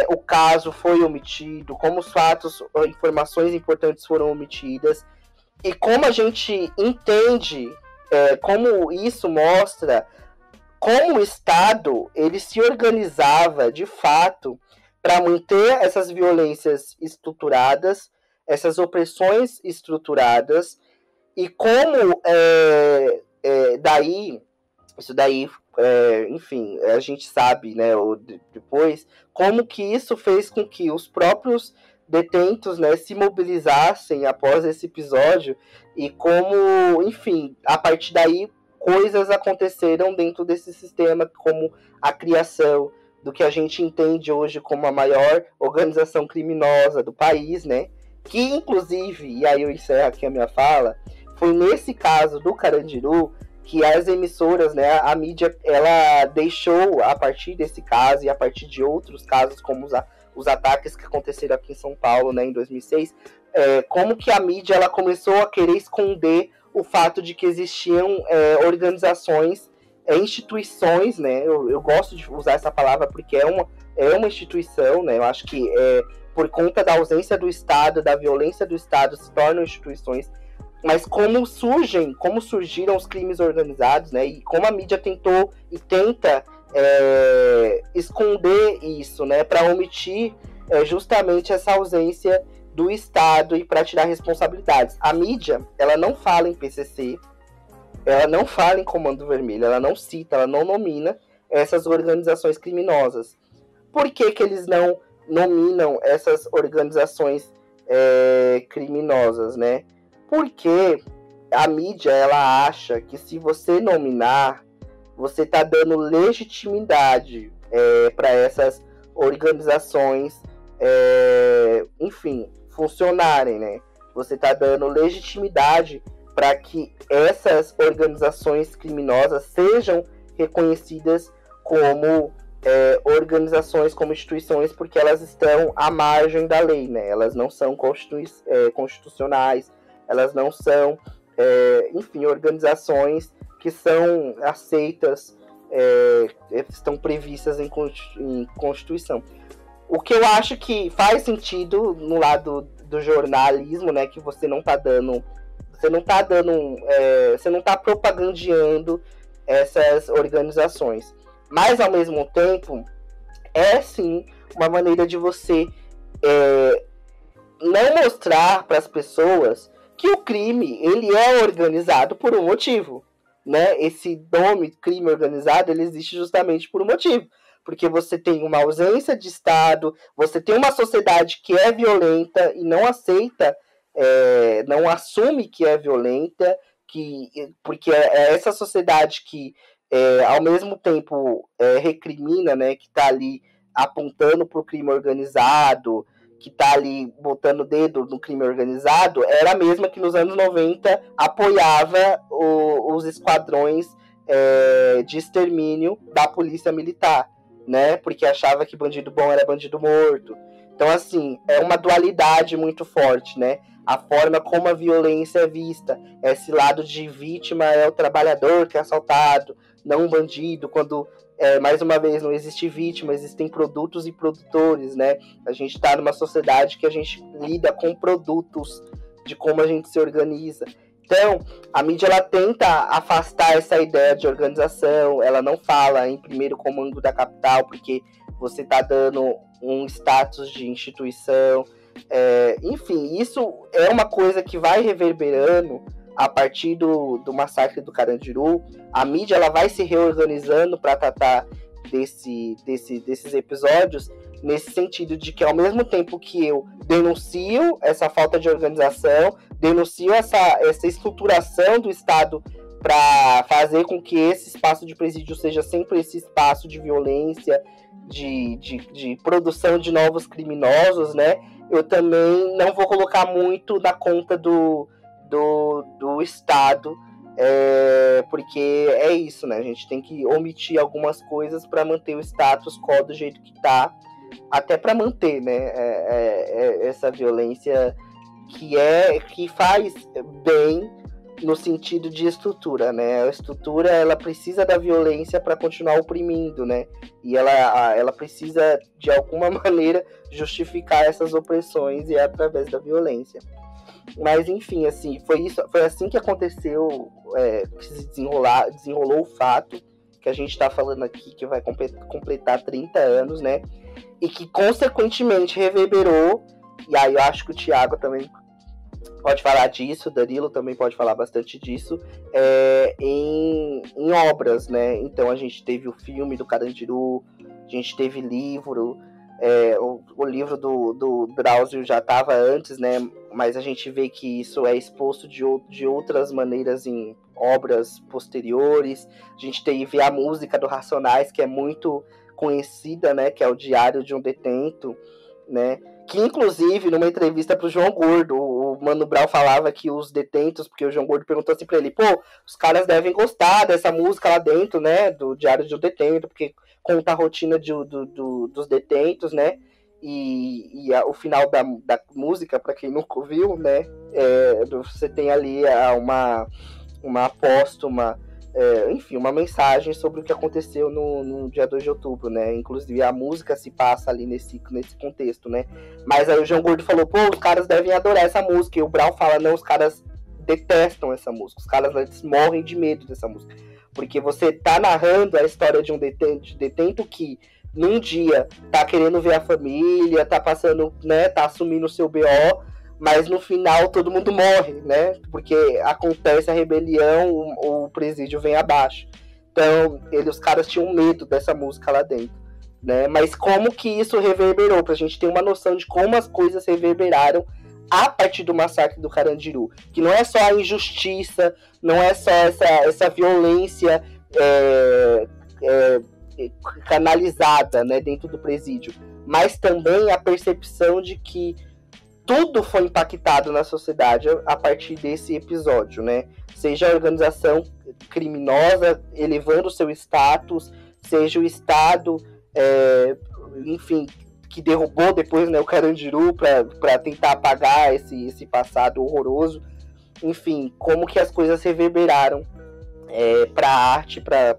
o caso foi omitido, como os fatos, informações importantes foram omitidas, e como a gente entende, como isso mostra como o Estado ele se organizava de fato para manter essas violências estruturadas, essas opressões estruturadas, e como enfim, a gente sabe, né, depois, como que isso fez com que os próprios detentos, né, se mobilizassem após esse episódio, e como, enfim, a partir daí, coisas aconteceram dentro desse sistema, como a criação do que a gente entende hoje como a maior organização criminosa do país, né? Que, inclusive, e aí eu encerro aqui a minha fala, foi nesse caso do Carandiru que as emissoras, né, a mídia, ela deixou, a partir desse caso e a partir de outros casos, como os ataques que aconteceram aqui em São Paulo, né, em 2006, como que a mídia ela começou a querer esconder o fato de que existiam organizações, instituições, né? Eu gosto de usar essa palavra porque é uma instituição, né? Eu acho que por conta da ausência do Estado, da violência do Estado, se tornam instituições. Mas como surgiram os crimes organizados, né? E como a mídia tentou e tenta esconder isso, né? Para omitir justamente essa ausência do Estado e para tirar responsabilidades. A mídia, ela não fala em PCC, ela não fala em Comando Vermelho, ela não cita, ela não nomina essas organizações criminosas. Por que eles não nominam essas organizações criminosas, né? Porque a mídia, ela acha que se você nominar, você está dando legitimidade para essas organizações, enfim, funcionarem, né? Você está dando legitimidade para que essas organizações criminosas sejam reconhecidas como organizações como instituições, porque elas estão à margem da lei, né? Elas não são constitucionais, elas não são, enfim, organizações que são aceitas, estão previstas em Constituição. O que eu acho que faz sentido no lado do jornalismo, né, que você não está propagandeando essas organizações. Mas, ao mesmo tempo, é sim uma maneira de você não mostrar para as pessoas que o crime ele é organizado por um motivo, né? Esse nome crime organizado ele existe justamente por um motivo, porque você tem uma ausência de Estado, você tem uma sociedade que é violenta e não aceita, não assume que é violenta, porque é essa sociedade que ao mesmo tempo recrimina, né, que está ali apontando para o crime organizado, que está ali botando o dedo no crime organizado, era a mesma que nos anos 90 apoiava os esquadrões de extermínio da polícia militar, né, porque achava que bandido bom era bandido morto. Então, assim, é uma dualidade muito forte, né? A forma como a violência é vista. Esse lado de vítima é o trabalhador que é assaltado, não um bandido. Quando, mais uma vez, não existe vítima, existem produtos e produtores, né? A gente está numa sociedade que a gente lida com produtos, de como a gente se organiza. Então, a mídia ela tenta afastar essa ideia de organização, ela não fala em primeiro comando da capital, porque você está dando um status de instituição. Enfim, isso é uma coisa que vai reverberando a partir do massacre do Carandiru. A mídia ela vai se reorganizando para tratar desses episódios, nesse sentido de que, ao mesmo tempo que eu denuncio essa falta de organização, denuncio essa estruturação do Estado para fazer com que esse espaço de presídio seja sempre esse espaço de violência, de produção de novos criminosos, né? Eu também não vou colocar muito na conta do Estado, porque é isso, né? A gente tem que omitir algumas coisas para manter o status quo do jeito que tá, até para manter, né? Essa violência que faz bem no sentido de estrutura, né? A estrutura ela precisa da violência para continuar oprimindo, né? E ela precisa de alguma maneira justificar essas opressões e é através da violência. Mas enfim, assim, foi assim que aconteceu, que se desenrolou o fato que a gente está falando aqui, que vai completar 30 anos, né? E que consequentemente reverberou, e aí eu acho que o Thiago também pode falar disso, Danilo também pode falar bastante disso, em obras, né? Então a gente teve o filme do Carandiru, a gente teve livro, o livro do Drauzio já estava antes, né? Mas a gente vê que isso é exposto de outras maneiras em obras posteriores. A gente teve a música do Racionais, que é muito conhecida, né? Que é o Diário de um Detento, né? Que, inclusive, numa entrevista pro João Gordo, o Mano Brown falava que os detentos, porque o João Gordo perguntou assim pra ele, pô, os caras devem gostar dessa música lá dentro, né, do Diário de um Detento, porque conta a rotina dos detentos, né, e o final da música, pra quem nunca ouviu, né, você tem ali uma apóstoma, enfim, uma mensagem sobre o que aconteceu no dia 2 de outubro, né? Inclusive a música se passa ali nesse contexto, né? Mas aí o João Gordo falou, pô, os caras devem adorar essa música. E o Brown fala, não, os caras detestam essa música. Os caras eles morrem de medo dessa música. Porque você tá narrando a história de um detento que num dia tá querendo ver a família, tá passando, né? Tá assumindo o seu BO, mas no final todo mundo morre, né? Porque acontece a rebelião, o presídio vem abaixo. Então, os caras tinham medo dessa música lá dentro, né? Mas como que isso reverberou? Pra gente ter uma noção de como as coisas reverberaram a partir do massacre do Carandiru. Que não é só a injustiça, não é só essa violência canalizada, né, dentro do presídio, mas também a percepção de que tudo foi impactado na sociedade a partir desse episódio, né? Seja a organização criminosa elevando o seu status, seja o Estado enfim, que derrubou depois, né, o Carandiru para tentar apagar esse passado horroroso. Enfim, como que as coisas reverberaram para a arte, para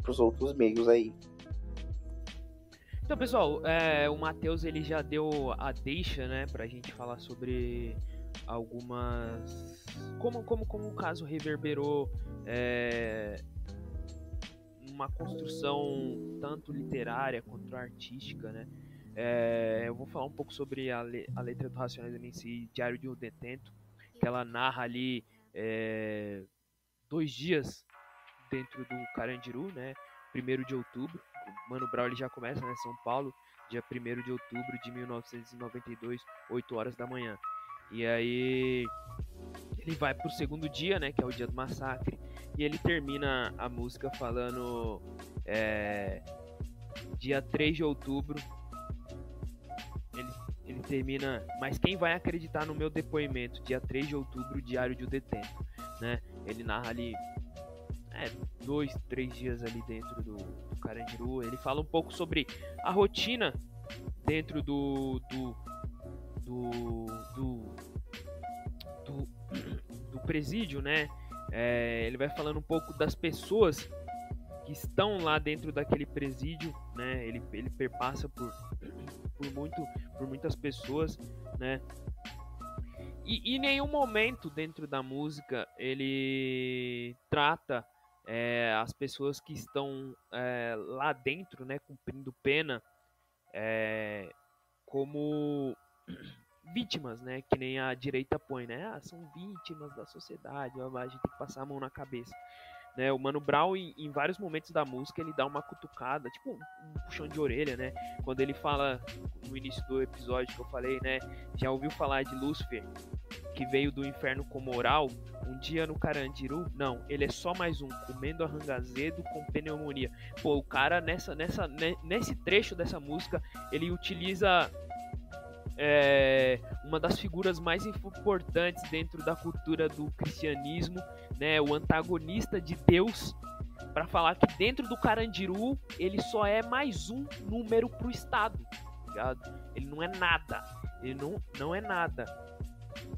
os outros meios aí. Então, pessoal, o Matheus ele já deu a deixa, né, pra gente falar sobre algumas... Como o caso reverberou uma construção tanto literária quanto artística, né? Eu vou falar um pouco sobre a letra do Racionais MC, Diário de um Detento, que ela narra ali 2 dias dentro do Carandiru, né? 1º de outubro. O Mano Brown ele já começa, né? São Paulo, dia 1º de outubro de 1992, 8 horas da manhã. E aí ele vai pro 2º dia, né? Que é o dia do massacre. E ele termina a música falando dia 3 de outubro. Ele termina, mas quem vai acreditar no meu depoimento? Dia 3 de outubro, Diário de um Detento, né? Ele narra ali 2, 3 dias ali dentro do Carandiru. Ele fala um pouco sobre a rotina dentro do presídio, né? Ele vai falando um pouco das pessoas que estão lá dentro daquele presídio, né? Ele perpassa por muitas pessoas, né? E em nenhum momento dentro da música ele trata as pessoas que estão lá dentro, né, cumprindo pena, como vítimas, né, que nem a direita põe, né, são vítimas da sociedade, a gente tem que passar a mão na cabeça. Né, o Mano Brown, em vários momentos da música, ele dá uma cutucada, tipo um puxão de orelha, né? Quando ele fala, no início do episódio que eu falei, né? Já ouviu falar de Lúcifer, que veio do inferno com moral, um dia no Carandiru? Não, ele é só mais um, comendo arrangazedo com pneumonia. Pô, o cara, nesse trecho dessa música, ele utiliza uma das figuras mais importantes dentro da cultura do cristianismo, né, o antagonista de Deus, para falar que dentro do Carandiru ele só é mais um número pro Estado, ligado? Ele não é nada, ele não é nada.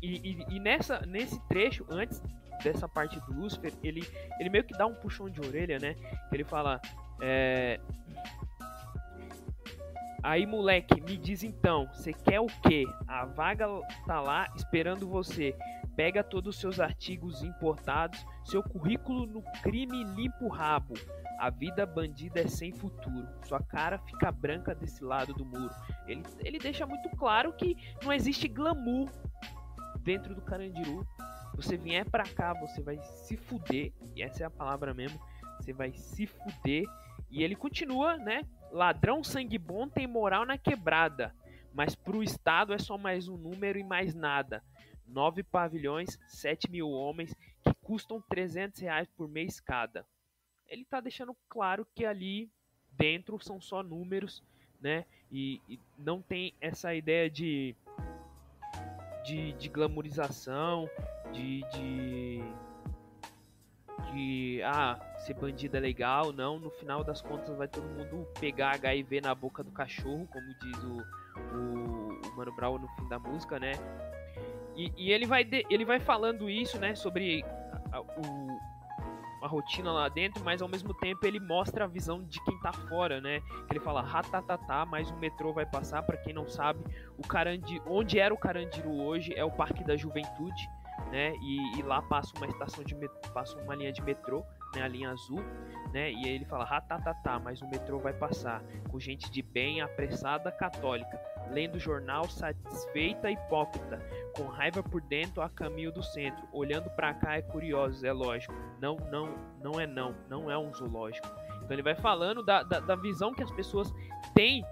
E nesse trecho, antes dessa parte do Lúcifer, ele meio que dá um puxão de orelha, né? Ele fala: aí, moleque, me diz então, você quer o quê? A vaga tá lá esperando você. Pega todos os seus artigos importados, seu currículo no crime limpa o rabo. A vida bandida é sem futuro. Sua cara fica branca desse lado do muro. Ele deixa muito claro que não existe glamour dentro do Carandiru. Você vier pra cá, você vai se fuder. E essa é a palavra mesmo. Você vai se fuder. E ele continua, né? Ladrão sangue bom tem moral na quebrada, mas pro Estado é só mais um número e mais nada. 9 pavilhões, 7.000 homens que custam R$300 por mês cada. Ele tá deixando claro que ali dentro são só números, né? E não tem essa ideia de glamorização, ser bandido é legal. Não, no final das contas vai todo mundo pegar HIV na boca do cachorro, como diz o Mano Brown no fim da música, né? E ele vai falando isso, né, sobre a rotina lá dentro, mas ao mesmo tempo ele mostra a visão de quem tá fora, né? Ele fala, ratatatá, mais um metrô vai passar. Pra quem não sabe, onde era o Carandiru hoje é o Parque da Juventude, né? E lá passa uma estação passa uma linha de metrô, né? A linha azul, né? E aí ele fala, ratatatá, mas o metrô vai passar, com gente de bem, apressada, católica, lendo jornal, satisfeita, hipócrita, com raiva por dentro a caminho do centro, olhando pra cá é curioso, é lógico, não é um zoológico. Então ele vai falando da visão que as pessoas têm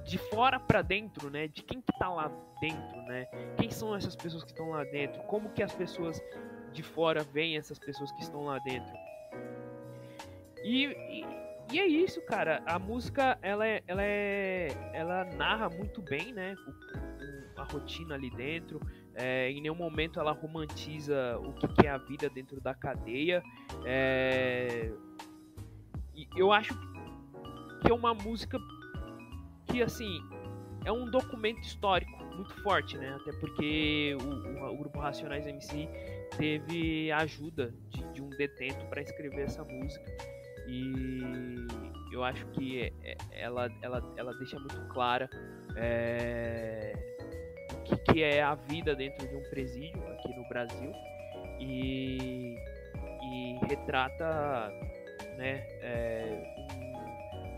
de fora pra dentro, né? De quem que tá lá dentro, né? Quem são essas pessoas que estão lá dentro? Como que as pessoas de fora veem essas pessoas que estão lá dentro? E é isso, cara. A música, ela narra muito bem, né? A rotina ali dentro. Em nenhum momento ela romantiza o que é a vida dentro da cadeia. E eu acho que é uma música que, assim, é um documento histórico muito forte, né? Até porque o grupo Racionais MC teve a ajuda de um detento para escrever essa música. E eu acho que ela deixa muito clara o que é a vida dentro de um presídio aqui no Brasil. E retrata, né,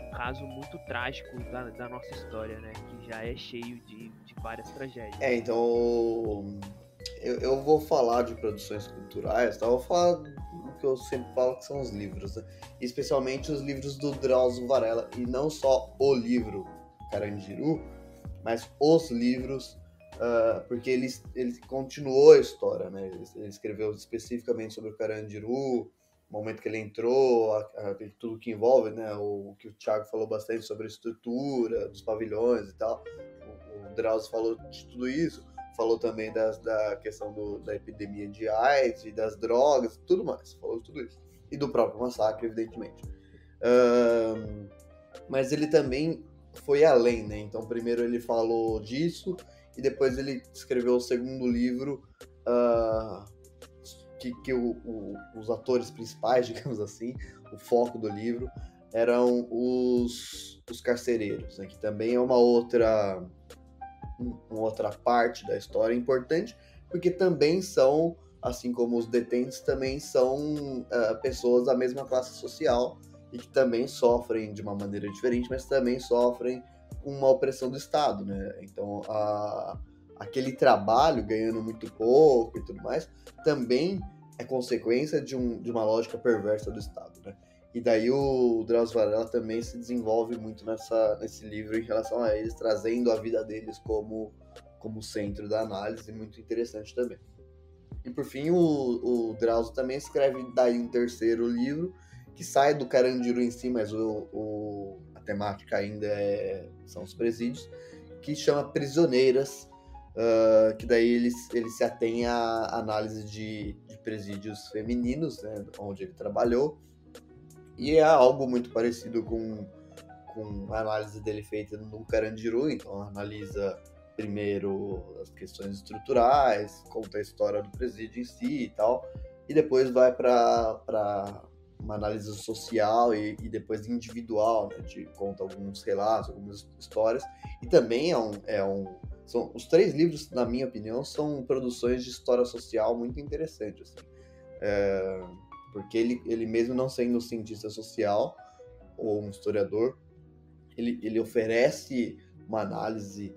um caso muito trágico da nossa história, né, que já é cheio de várias tragédias. Então eu vou falar de produções culturais, tá? Eu vou falar do que eu sempre falo, que são os livros, né? Especialmente os livros do Drauzio Varela, e não só o livro Carandiru, mas os livros, porque ele continuou a história, né? Ele escreveu especificamente sobre o Carandiru, o momento que ele entrou, tudo que envolve, né? O que o Thiago falou bastante sobre a estrutura dos pavilhões e tal. O Drauzio falou de tudo isso, falou também da questão da epidemia de AIDS e das drogas, tudo mais, falou de tudo isso. E do próprio massacre, evidentemente. Mas ele também foi além, né? Então, primeiro ele falou disso, e depois ele escreveu o segundo livro, que os atores principais, digamos assim, o foco do livro, eram os carcereiros, né? Que também é uma outra parte da história importante, porque também são, assim como os detentos, também são pessoas da mesma classe social e que também sofrem de uma maneira diferente, mas também sofrem uma opressão do Estado, né? Então, aquele trabalho ganhando muito pouco e tudo mais, também é consequência de uma lógica perversa do Estado, né? E daí o Drauzio Varela também se desenvolve muito nesse livro em relação a eles, trazendo a vida deles como centro da análise, muito interessante também. E por fim, o Drauzio também escreve daí um terceiro livro, que sai do Carandiru em si, mas a temática ainda são os presídios, que chama Prisioneiras, que daí ele se atém à análise de presídios femininos, né, onde ele trabalhou, e é algo muito parecido com a análise dele feita no Carandiru. Então analisa primeiro as questões estruturais, conta a história do presídio em si e tal, e depois vai para uma análise social e depois individual, né, conta alguns relatos, algumas histórias, e também são os 3 livros, na minha opinião, são produções de história social muito interessantes, assim. Porque ele mesmo não sendo um cientista social ou um historiador, ele oferece uma análise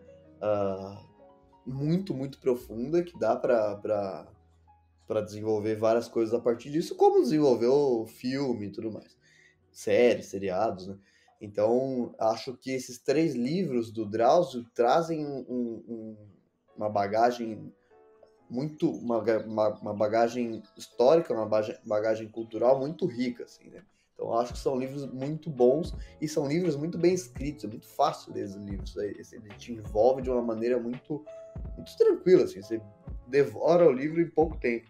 muito, muito profunda, que dá para desenvolver várias coisas a partir disso, como desenvolveu filme e tudo mais, séries, seriados, né? Então, acho que esses 3 livros do Drauzio trazem uma bagagem uma bagagem histórica, uma bagagem cultural muito rica, assim, né? Então, eu acho que são livros muito bons e são livros muito bem escritos, é muito fácil ler os livros. Ele te envolve de uma maneira muito, muito tranquila, assim, você devora o livro em pouco tempo.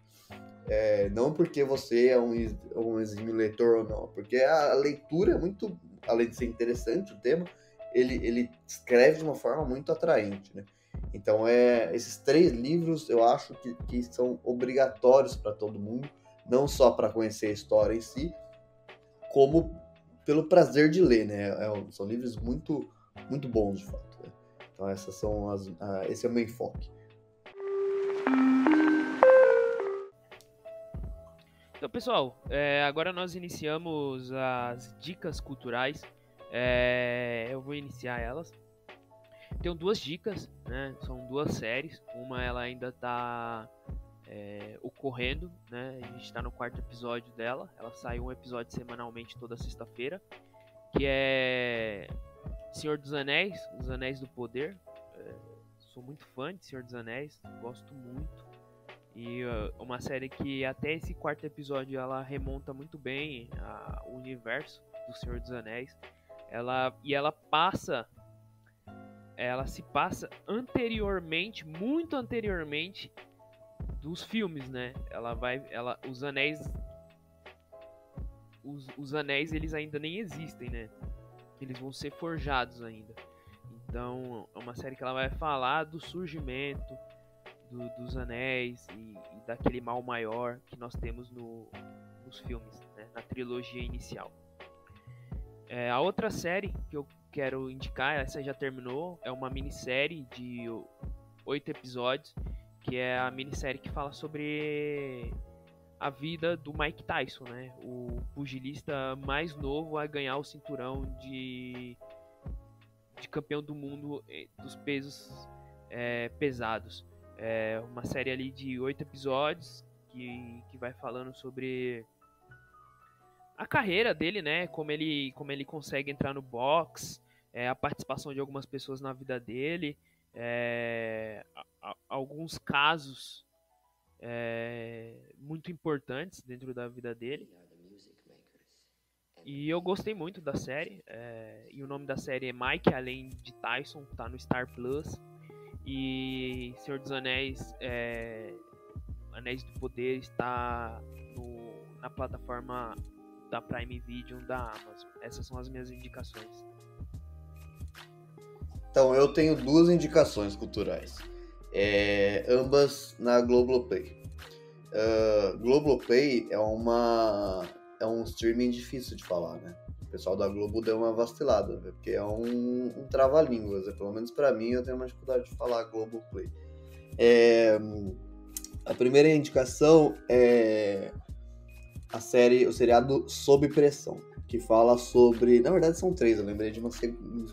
Não porque você é um exímio leitor ou não, porque a leitura é muito, além de ser interessante o tema, ele escreve de uma forma muito atraente, né? Então, esses 3 livros eu acho que são obrigatórios para todo mundo, não só para conhecer a história em si, como pelo prazer de ler, né? São livros muito, muito bons, de fato, né? Então, esse é o meu enfoque. Então, pessoal, agora nós iniciamos as dicas culturais. Eu vou iniciar elas. Tenho 2 dicas, né? São 2 séries. Uma ela ainda está ocorrendo, né? A gente está no 4º episódio dela. Ela sai um episódio semanalmente toda sexta-feira, que é Senhor dos Anéis, Os Anéis do Poder. Sou muito fã de Senhor dos Anéis, gosto muito. E uma série que até esse 4º episódio ela remonta muito bem o universo do Senhor dos Anéis. Ela se passa anteriormente, muito anteriormente dos filmes, né? Os anéis eles ainda nem existem, né? eles vão ser forjados ainda. Então é uma série que ela vai falar do surgimento dos anéis e daquele mal maior que nós temos nos filmes, né, na trilogia inicial. A outra série que eu quero indicar, essa já terminou, é uma minissérie de 8 episódios, que é a minissérie que fala sobre a vida do Mike Tyson, né? O pugilista mais novo a ganhar o cinturão de campeão do mundo dos pesos pesados. É uma série ali de 8 episódios que vai falando sobre a carreira dele, né? Como ele consegue entrar no box, a participação de algumas pessoas na vida dele, alguns casos muito importantes dentro da vida dele. E eu gostei muito da série. E o nome da série é Mike, além de Tyson, tá no Star Plus. E Senhor dos Anéis, Anéis do Poder, está na plataforma da Prime Video da Amazon. Essas são as minhas indicações. Então, eu tenho 2 indicações culturais, ambas na Globoplay. Globoplay é um streaming difícil de falar, né? O pessoal da Globo deu uma vacilada, porque é um trava-línguas, pelo menos pra mim eu tenho uma dificuldade de falar Globoplay. A primeira indicação é o seriado Sob Pressão, que fala sobre... Na verdade são 3, eu lembrei de uma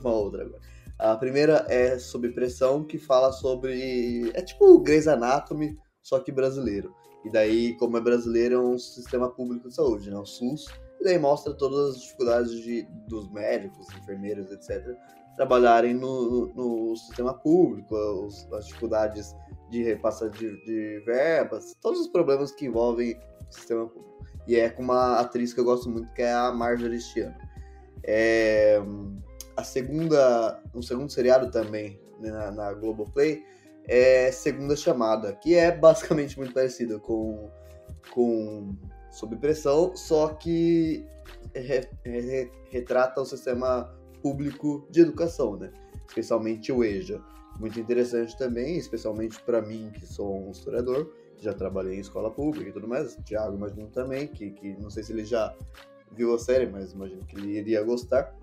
outra agora. A primeira é Sob Pressão, que fala sobre... É tipo Grey's Anatomy, só que brasileiro. E daí, como é brasileiro, é um sistema público de saúde, né? O SUS. E daí mostra todas as dificuldades dos médicos, enfermeiros, etc., trabalharem no sistema público, as dificuldades de repassar de verbas, todos os problemas que envolvem o sistema público. E é com uma atriz que eu gosto muito, que é a Marjorie Este Ano. O segundo seriado também, né, na Globoplay, é Segunda Chamada, que é basicamente muito parecido com Sob Pressão, só que retrata o sistema público de educação, né? Especialmente o EJA. Muito interessante também, especialmente para mim, que sou um historiador, já trabalhei em escola pública e tudo mais. O Thiago, imagino também, que não sei se ele já viu a série, mas imagino que ele iria gostar.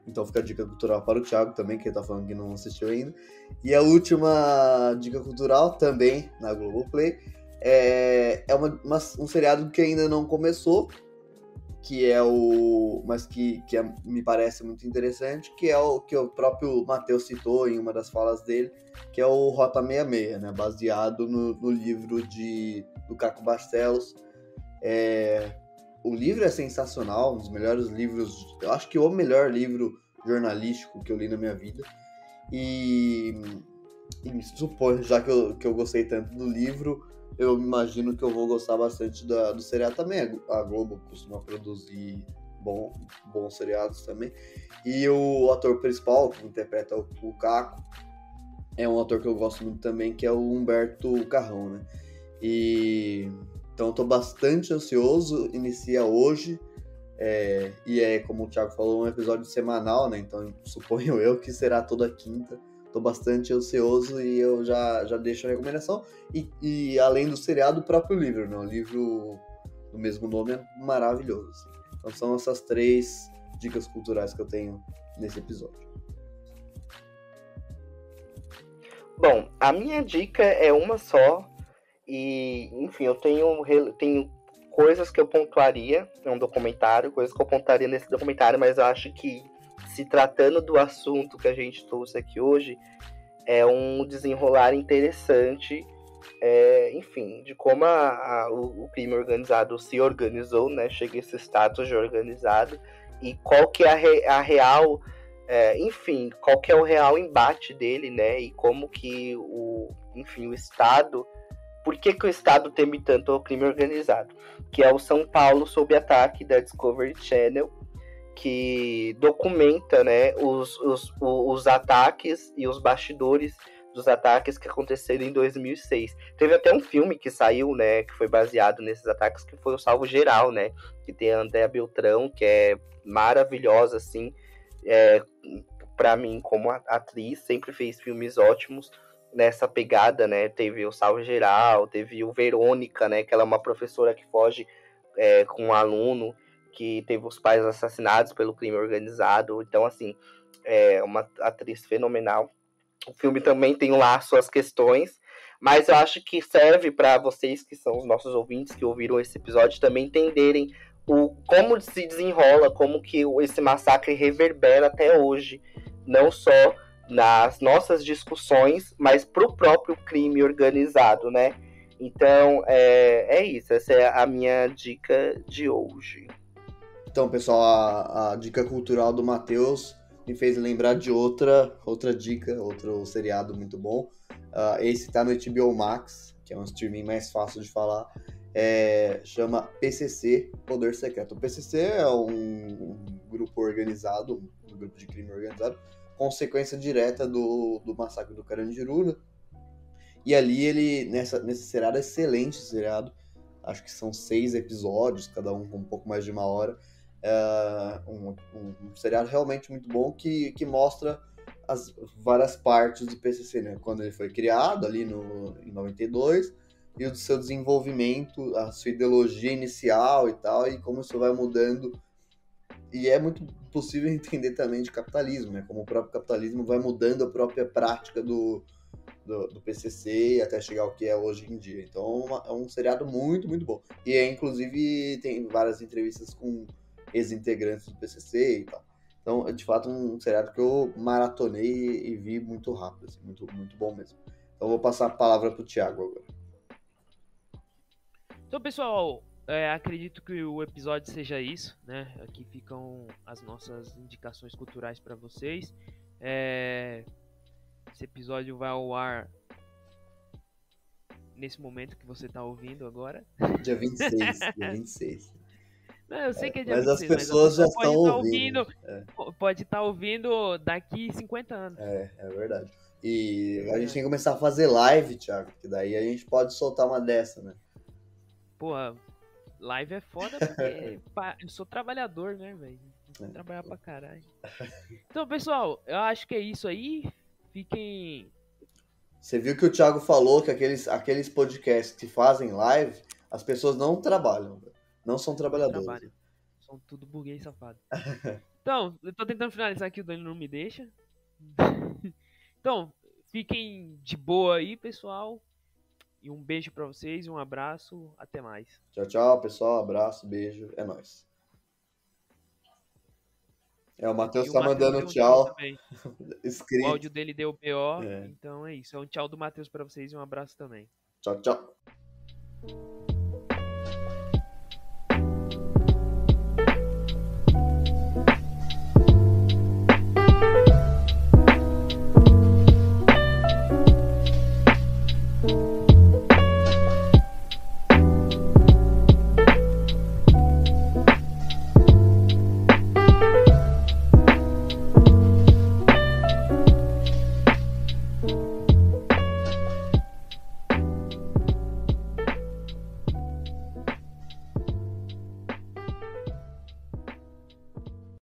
Então fica a dica cultural para o Thiago também, que ele tá falando que não assistiu ainda. E a última dica cultural, também na Globoplay, é um seriado que ainda não começou, mas que me parece muito interessante, que é o que o próprio Matheus citou em uma das falas dele, que é o Rota 66, né, baseado no livro do Caco Barcelos. O livro é sensacional, um dos melhores livros, eu acho que o melhor livro jornalístico que eu li na minha vida. E suponho, já que eu gostei tanto do livro, eu imagino que eu vou gostar bastante do seriado também. A Globo costuma produzir bons seriados também. E o ator principal, que interpreta o Caco, é um ator que eu gosto muito também, que é o Humberto Carrão, né? Então eu tô bastante ansioso, inicia hoje, e como o Thiago falou, um episódio semanal, né? Então suponho eu que será toda quinta. Tô bastante ansioso e eu já deixo a recomendação. E além do seriado, o próprio livro, né? O livro do mesmo nome é maravilhoso. Assim. Então são essas 3 dicas culturais que eu tenho nesse episódio. Bom, a minha dica é uma só. E, enfim, eu tenho coisas que eu pontuaria num documentário, coisas que eu pontuaria nesse documentário, mas eu acho que, se tratando do assunto que a gente trouxe aqui hoje, é um desenrolar interessante, enfim, de como o crime organizado se organizou, né? Chega a esse status de organizado, e qual que é a real, enfim, qual que é o real embate dele, né? E como que o Estado... Por que o Estado teme tanto ao crime organizado? Que é o São Paulo sob ataque da Discovery Channel, que documenta, né, os ataques e os bastidores dos ataques que aconteceram em 2006. Teve até um filme que saiu, né, que foi baseado nesses ataques, que foi o Salvo Geral, né, que tem a Andréa Beltrão, que é maravilhosa, assim, Pra mim, como atriz, sempre fez filmes ótimos nessa pegada, né? Teve o Salve Geral, teve o Verônica, né? Que ela é uma professora que foge com um aluno que teve os pais assassinados pelo crime organizado. Então, assim, é uma atriz fenomenal. O filme também tem lá suas questões, mas eu acho que serve para vocês que são os nossos ouvintes que ouviram esse episódio também entenderem como se desenrola, como que esse massacre reverbera até hoje, não só nas nossas discussões, mas para o próprio crime organizado, né? Então, é isso. Essa é a minha dica de hoje. Então, pessoal, a dica cultural do Matheus me fez lembrar de outra dica, outro seriado muito bom. Esse tá no HBO Max, que é um streaming mais fácil de falar. Chama PCC, Poder Secreto. O PCC é um grupo organizado, um grupo de crime organizado, consequência direta do massacre do Carandiru, né? E ali nesse seriado, excelente seriado, acho que são 6 episódios, cada um com um pouco mais de 1 hora. Um seriado realmente muito bom que mostra as várias partes do PCC, né? Quando ele foi criado ali em 92 e o seu desenvolvimento, a sua ideologia inicial e tal, e como isso vai mudando. E é muito possível entender também de capitalismo, né? Como o próprio capitalismo vai mudando a própria prática do PCC até chegar ao que é hoje em dia. Então é um seriado muito, muito bom. E inclusive tem várias entrevistas com ex-integrantes do PCC e tal. Então é de fato um seriado que eu maratonei e vi muito rápido, assim, muito, muito bom mesmo. Então eu vou passar a palavra pro Thiago agora. Então, pessoal, acredito que o episódio seja isso, né? Aqui ficam as nossas indicações culturais para vocês. Esse episódio vai ao ar nesse momento que você está ouvindo agora. Dia 26, dia 26. Não, eu sei que é dia mas 26, as pessoas já estão ouvindo. Pode estar ouvindo daqui 50 anos. É verdade. E a gente tem que começar a fazer live, Thiago, que daí a gente pode soltar uma dessa, né? Pô, live é foda porque eu sou trabalhador, né, velho? Tem que trabalhar pra caralho. Então, pessoal, eu acho que é isso aí. Fiquem... Você viu que o Thiago falou que aqueles podcasts que fazem live, as pessoas não trabalham, não são trabalhadores. São tudo burguês safado. Então, eu tô tentando finalizar aqui, o Dani não me deixa. Então, fiquem de boa aí, pessoal. E um beijo pra vocês, um abraço, até mais. Tchau, tchau, pessoal. Abraço, beijo, é nóis. O Matheus tá mandando tchau. O áudio dele deu BO, então é isso. É um tchau do Matheus pra vocês e um abraço também. Tchau, tchau.